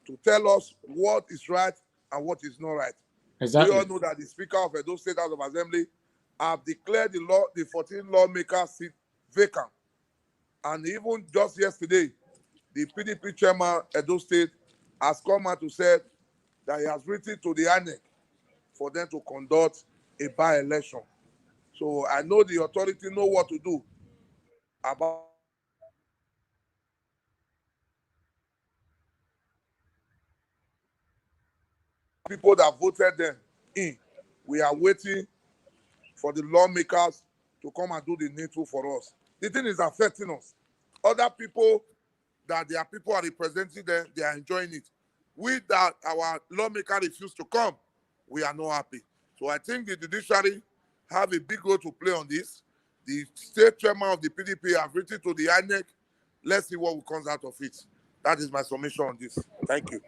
Speaker 3: to tell us what is right and what is not right. We all
Speaker 2: Exactly.
Speaker 3: know that the Speaker of Edo State House of Assembly have declared the 14 lawmaker seat vacant. And even just yesterday, the PDP chairman Edo State has come out to say that he has written to the INEC for them to conduct a by-election. So I know the authority know what to do about people that voted them in. We are waiting for the lawmakers to come and do the needful for us. The thing is affecting us. Other people that their people are representing them, they are enjoying it. We that our lawmaker refuse to come, we are not happy. So I think the judiciary have a big role to play on this. The state chairman of the PDP have written to the INEC. Let's see what comes out of it. That is my summation on this. Thank you.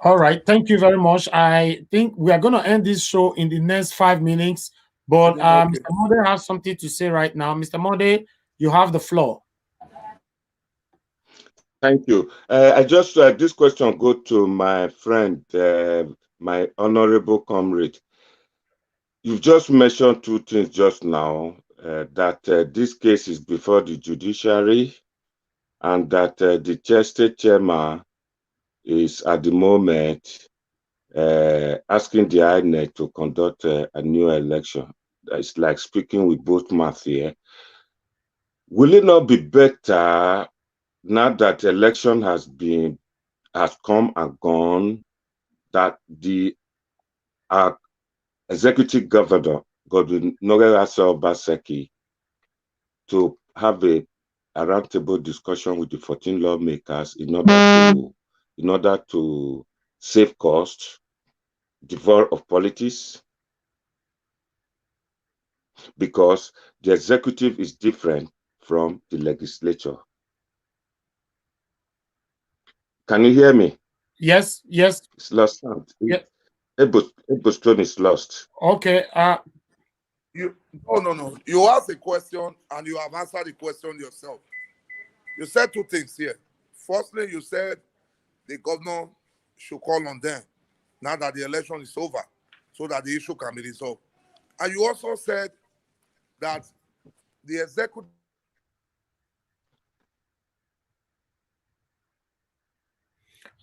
Speaker 2: All right. Thank you very much. I think we are going to end this show in the next 5 minutes. But
Speaker 3: Okay.
Speaker 2: Mr. Mode has something to say right now. Mr. Mode, you have the floor.
Speaker 5: Thank you. I just this question go to my friend, my honorable comrade. You've just mentioned two things just now, that this case is before the judiciary and that the state chairman is at the moment asking the INEC to conduct a new election. It's like speaking with both mouths here. Will it not be better now that election has come and gone, that the executive governor, Godwin Nogara Obaseki, to have a roundtable discussion with the 14 lawmakers in order to save costs, devoid of politics, because the executive is different from the legislature. Can you hear me?
Speaker 2: Yes, yes.
Speaker 5: It's lost sound.
Speaker 2: Yeah.
Speaker 5: Ebostone is lost.
Speaker 2: Okay.
Speaker 3: No. You asked a question and you have answered the question yourself. You said two things here. Firstly, you said the governor should call on them now that the election is over so that the issue can be resolved. And you also said that the executive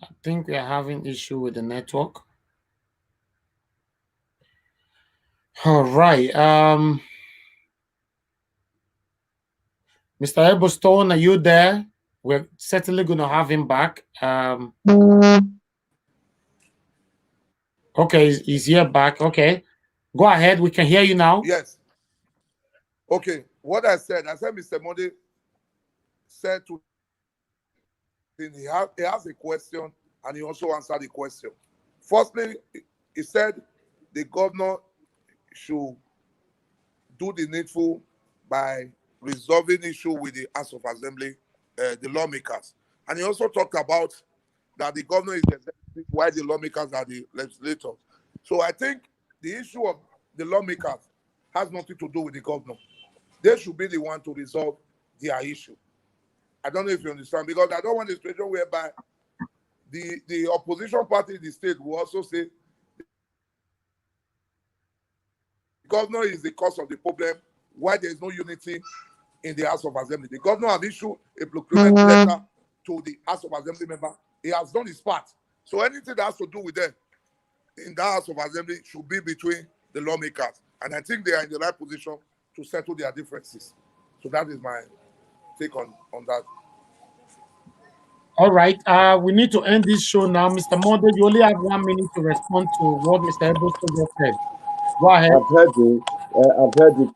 Speaker 2: I think we are having issue with the network. All right. Mr. Ebostone, are you there? We're certainly going to have him back. Okay, he's here back. Okay. Go ahead. We can hear you now.
Speaker 3: Yes. Okay. What I said Mr. Monday said to him, he has a question and he also answered the question. Firstly, he said the governor should do the needful by resolving issue with the House of Assembly, the lawmakers. And he also talked about that the governor is the executive while the lawmakers are the legislators. So I think the issue of the lawmakers has nothing to do with the governor. They should be the one to resolve their issue. I don't know if you understand, because I don't want a situation whereby the opposition party in the state will also say the governor is the cause of the problem, why there is no unity in the House of Assembly. The governor has issued a procurement letter to the House of Assembly member. He has done his part. So anything that has to do with them in the House of Assembly should be between the lawmakers. And I think they are in the right position to settle their differences. So that is my take on that.
Speaker 2: All right. We need to end this show now. Mr. Monday, you only have 1 minute to respond to what Mr. Ebostone said. Go ahead.
Speaker 5: I've heard you.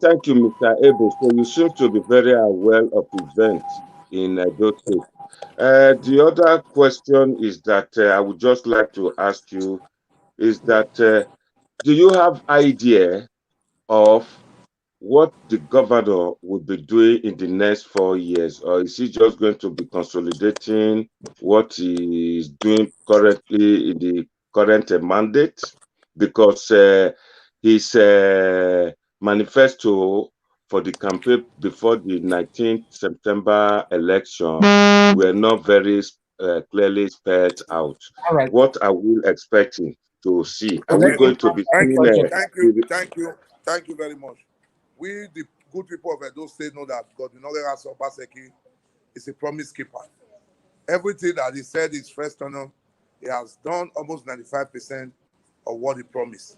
Speaker 5: Thank you, Mr. Ebo. So you seem to be very aware of events in Edo State. The other question is that I would just like to ask you is that do you have idea of what the governor will be doing in the next 4 years, or is he just going to be consolidating what he is doing currently in the current mandate? Because his manifesto for the campaign before the 19th September election were not very clearly spelled out.
Speaker 2: All right.
Speaker 5: What are we expecting to see? Are
Speaker 3: Okay.
Speaker 5: we going to be seeing?
Speaker 3: Thank you very much. We, the good people of Edo State, know that God Obaseki is a promise keeper. Everything that he said is first tenure, he has done almost 95% of what he promised.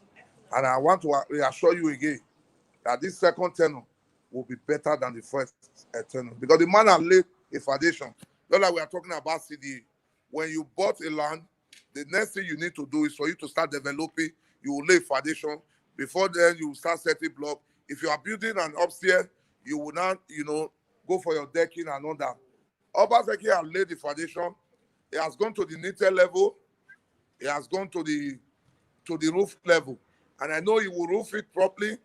Speaker 3: And I want to reassure you again that this second tenure will be better than the first tenure, because the man has laid a foundation. Just like we are talking about CDA. When you bought a land, the next thing you need to do is for you to start developing. You will lay foundation. Before then, you will start setting block. If you are building an upstairs, you will not, go for your decking and all that. Obaseki has laid the foundation. It has gone to the knitted level. It has gone to the roof level. And I know he will roof it properly.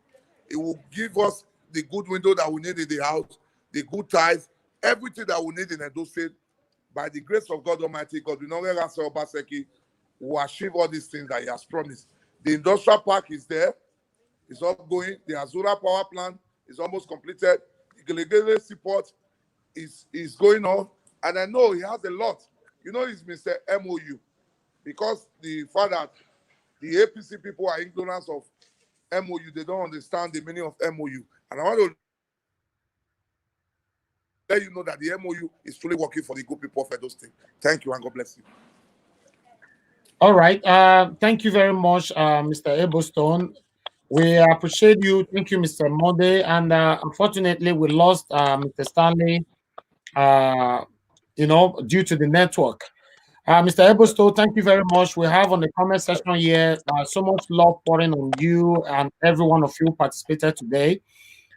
Speaker 3: It will give us the good window that we need in the house, the good ties, everything that we need in Edo State. By the grace of God Almighty, God, Obaseki will achieve all these things that he has promised. The industrial park is there. It's ongoing. The Azura power plant is almost completed. The Gelegele seaport is going on. And I know he has a lot. He's Mr. MOU. Because the fact that the APC people are ignorant of MOU, they don't understand the meaning of MOU. And I want to let you know that the MOU is truly working for the good people of Edo State. Thank you, and God bless you.
Speaker 2: All right. Thank you very much, Mr. Ebostone. We appreciate you. Thank you, Mr. Monday. And unfortunately, we lost Mr. Stanley, due to the network. Mr. Ebostone, thank you very much. We have on the comment section here so much love pouring on you and every one of you participated today.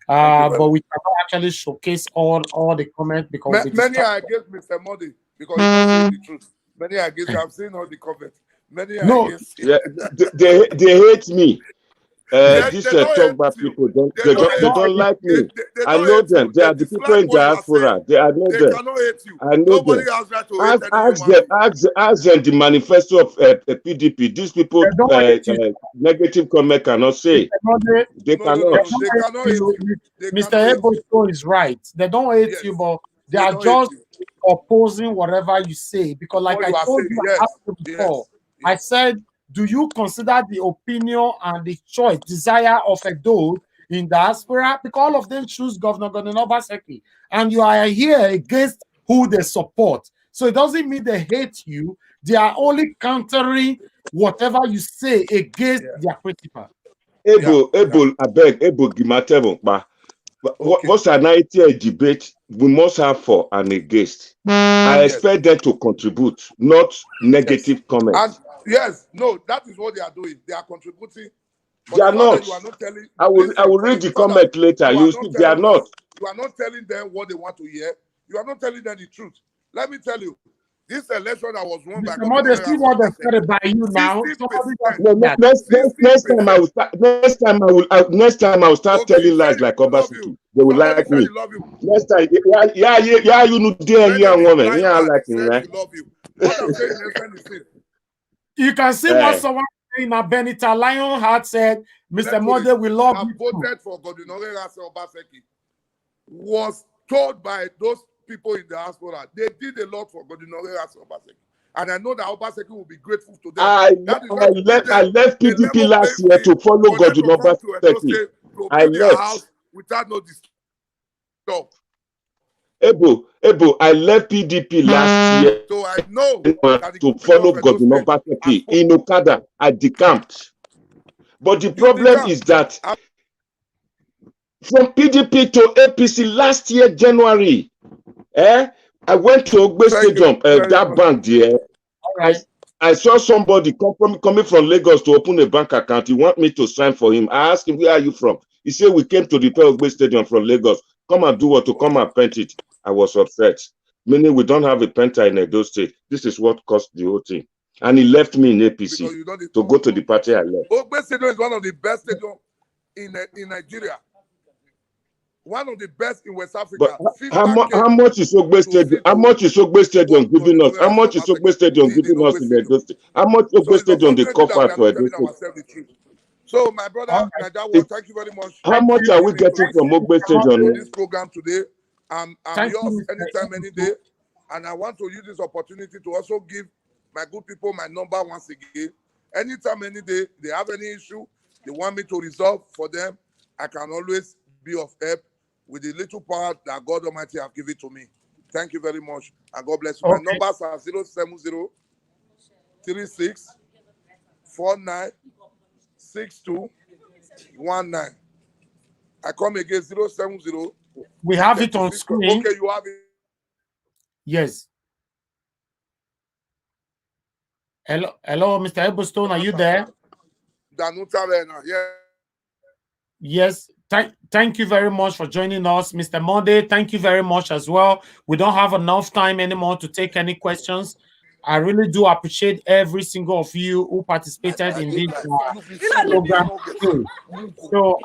Speaker 2: but we cannot actually showcase all the comments because
Speaker 3: many are against Mr. Modi because he's not saying the truth. Many are against. I'm seeing all the comments. Many are against.
Speaker 5: Yeah, they hate me. These talk about people they don't like me. I know them. They are the people in diaspora. They are not them.
Speaker 3: Cannot hate you.
Speaker 5: I know
Speaker 3: Nobody
Speaker 5: them.
Speaker 3: has right to hate
Speaker 5: Ask them the manifesto of PDP. These people negative comment cannot say. They cannot.
Speaker 3: They cannot hate you.
Speaker 2: Mr. Ebosto is right. They don't hate you, but they are just opposing whatever you say. Because like I told you before, I said, do you consider the opinion and the choice, desire of a dude in diaspora? Because all of them choose Governor Obaseki, and you are here against who they support. So it doesn't mean they hate you. They are only countering whatever you say against their principle.
Speaker 5: Ebo, Gimatebo, what's an IT debate we must have for and against? I expect them to contribute, not negative comments.
Speaker 3: Yes, no, that is what they are doing. They are contributing.
Speaker 5: They are not.
Speaker 3: You are not telling.
Speaker 5: I will read the comment later. You see, they are not.
Speaker 3: You are not telling them what they want to hear. You are not telling them the truth. Let me tell you, this election that was won by
Speaker 2: Mr. see what they said by you now.
Speaker 5: Next time I will start telling lies like Obaseki. They will like me. Next time, you know, dear young woman, like me, right?
Speaker 3: What I'm saying is
Speaker 2: you can see what someone saying now. Benita Lionheart said, Mr. Mode, we love you.
Speaker 3: Voted for Godinore Obaseki was told by those people in the diaspora. They did a lot for Godinore Obaseki. And I know that Obaseki will be grateful to them.
Speaker 5: I left PDP last year to follow Godinore Obaseki. I left.
Speaker 3: Without no disturb.
Speaker 5: Ebo, I left PDP last year
Speaker 3: so I know
Speaker 5: to follow Godinore Obaseki in Okada. I decamped. But the problem is that from PDP to APC last year, January, I went to Ogbe Stadium, that bank there. I saw somebody coming from Lagos to open a bank account. He want me to sign for him. I asked him, where are you from? He said, we came to repair Ogbe Stadium from Lagos. Come and do what? To come and paint it. I was upset. Meaning we don't have a painter in Edo State. This is what cost the whole thing. And he left me in APC to go to the party I left.
Speaker 3: Ogbe Stadium is one of the best stadiums in Nigeria. One of the best in West Africa.
Speaker 5: But how much is Ogbe Stadium? How much is Ogbe Stadium giving us? How much is Ogbe Stadium giving us in Edo State? How much Ogbe Stadium they cover for Edo State?
Speaker 3: So my brother, thank you very much.
Speaker 5: How much are we getting from Ogbe Stadium?
Speaker 3: This program today, I'm yours anytime, any day, and I want to use this opportunity to also give my good people my number once again. Anytime, any day, they have any issue they want me to resolve for them, I can always be of help with the little power that God Almighty have given to me. Thank you very much, and God bless you. My numbers are 070 36 49 6219. I come again 070.
Speaker 2: We have it on screen.
Speaker 3: Okay, you have it.
Speaker 2: Yes. Hello, Mr. Ebostone, are you there? Yes. Thank you very much for joining us, Mr. Monday. Thank you very much as well. We don't have enough time anymore to take any questions. I really do appreciate every single of you who participated in this program. So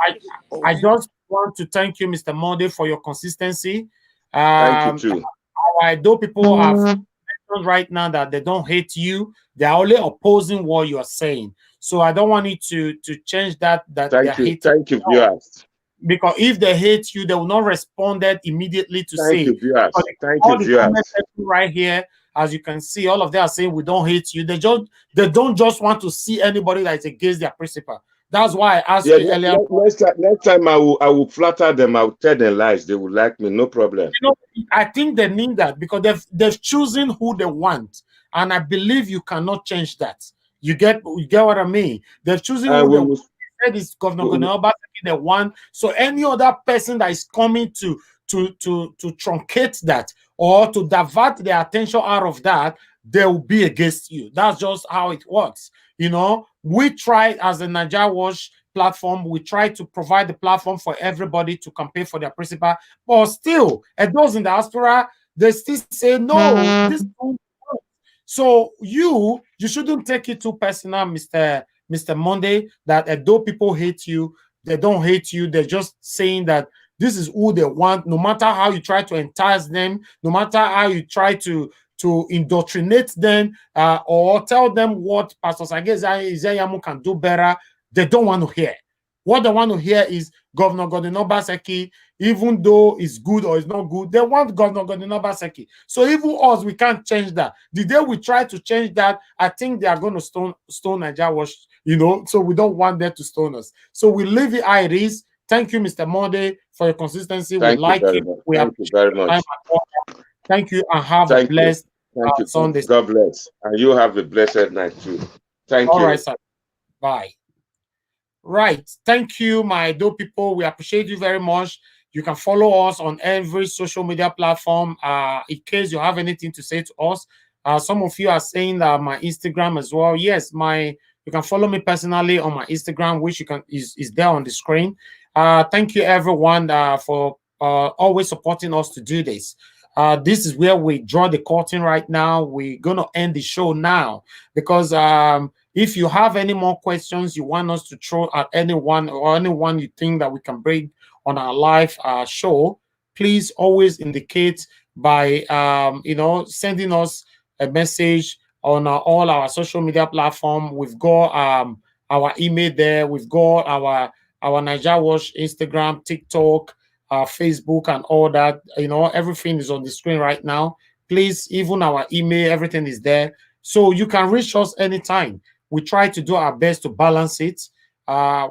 Speaker 2: I just want to thank you, Mr. Monday, for your consistency.
Speaker 5: Thank you too.
Speaker 2: Although people have mentioned right now that they don't hate you, they are only opposing what you are saying. So I don't want you to change that.
Speaker 5: Thank you, viewers.
Speaker 2: Because if they hate you, they will not respond immediately to say.
Speaker 5: Thank you, viewers. Thank you, viewers.
Speaker 2: Right here, as you can see, all of them are saying we don't hate you. They don't just want to see anybody that is against their principle. That's why I asked you earlier.
Speaker 5: Next time I will flatter them. I will tell them lies. They will like me, no problem.
Speaker 2: You know, I think they need that because they've chosen who they want, and I believe you cannot change that. You get what I mean? They've chosen who they want. Said it's Governor Obaseki they want. So any other person that is coming to truncate that or to divert their attention out of that, they will be against you. That's just how it works. You know, we try as a Niger Watch platform, we try to provide the platform for everybody to campaign for their principal, but still, and those in the diaspora, they still say no. This. So you shouldn't take it too personal, Mr. Monday, that though people hate you, they don't hate you. They're just saying that this is who they want. No matter how you try to entice them, no matter how you try to indoctrinate them, or tell them what Pastor Izeyamu can do better, they don't want to hear. What they want to hear is Governor Godwin Obaseki, even though it's good or it's not good, they want Governor Godwin Obaseki. So even us, we can't change that. The day we try to change that, I think they are going to stone Niger Watch, you know, so we don't want them to stone us. So we leave it how it is. Thank you, Mr. Monday, for your consistency.
Speaker 5: Thank
Speaker 2: we like
Speaker 5: you.
Speaker 2: We
Speaker 5: Thank you very much.
Speaker 2: Thank you, and have a blessed Sunday.
Speaker 5: God bless. And you have a blessed night too. Thank you.
Speaker 2: All right, sir. Bye. Right. Thank you, my Edo people. We appreciate you very much. You can follow us on every social media platform. In case you have anything to say to us, some of you are saying that my Instagram as well. Yes, you can follow me personally on my Instagram, which is there on the screen. Thank you, everyone, for always supporting us to do this. This is where we draw the curtain right now. We're going to end the show now because if you have any more questions you want us to throw at anyone or anyone you think that we can bring on our live show, please always indicate by sending us a message on all our social media platform. We've got our email there. We've got our Niger Watch Instagram, TikTok, Facebook, and all that. You know, everything is on the screen right now. Please, even our email, everything is there, so you can reach us anytime. We try to do our best to balance it.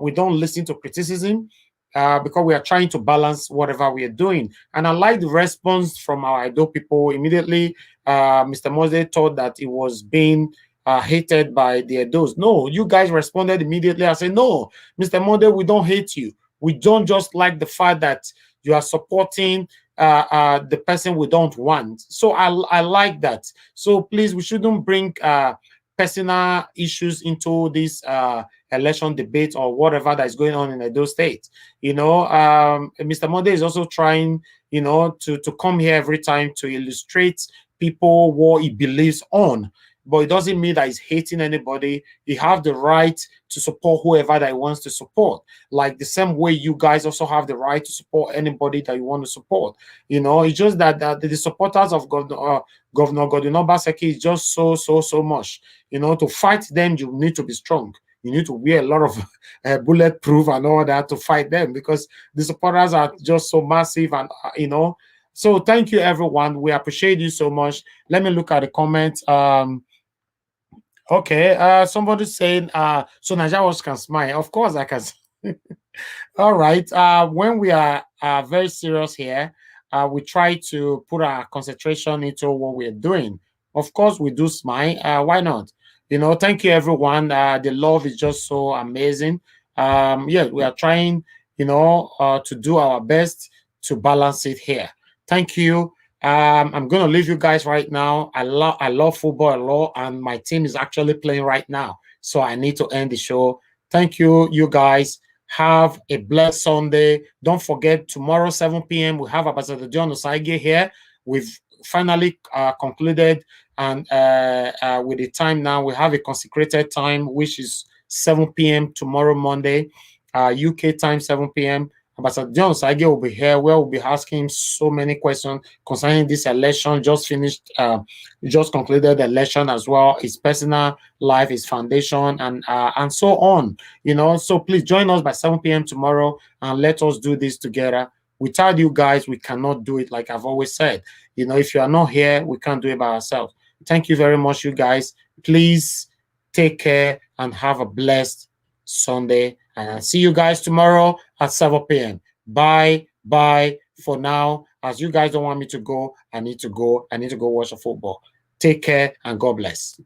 Speaker 2: We don't listen to criticism because we are trying to balance whatever we are doing. And I like the response from our Edo people. Immediately, Mr. Mose thought that it was being hated by the Edos. No, you guys responded immediately. I said, no, Mr. Mose, we don't hate you. We don't just like the fact that you are supporting the person we don't want. So I like that. So please, we shouldn't bring personal issues into this election debate or whatever that is going on in Edo State. You know, Mr. Monday is also trying, you know, to come here every time to illustrate people what he believes on. But it doesn't mean that he's hating anybody. He have the right to support whoever that he wants to support. Like the same way you guys also have the right to support anybody that you want to support. You know, it's just that the supporters of Governor Godwin Obaseki is just so much. You know, to fight them, you need to be strong. You need to wear a lot of bulletproof and all that to fight them, because the supporters are just so massive and, you know. So thank you, everyone. We appreciate you so much. Let me look at the comments. Okay, somebody saying, so Niger Watch can smile. Of course I can. All right. When we are very serious here, we try to put our concentration into what we're doing. Of course, we do smile. Why not? You know, thank you, everyone. The love is just so amazing. Yeah, we are trying, you know, to do our best to balance it here. Thank you. I'm going to leave you guys right now. I love football a lot, and my team is actually playing right now. So I need to end the show. Thank you, you guys. Have a blessed Sunday. Don't forget, tomorrow, 7 p.m., we have Ambassador John Osaige here. We've finally concluded, and with the time now, we have a consecrated time, which is 7 p.m. tomorrow, Monday, UK time, 7 p.m. Ambassador John Osaige will be here, where we'll be asking him so many questions concerning this election. Just concluded the election as well, his personal life, his foundation, and so on. You know, so please join us by 7 p.m. tomorrow, and let us do this together. Without you guys, we cannot do it. Like I've always said, you know, if you are not here, we can't do it by ourselves. Thank you very much, you guys. Please take care and have a blessed Sunday. And I'll see you guys tomorrow at 7 p.m. Bye for now. As you guys don't want me to go, I need to go watch the football. Take care and God bless.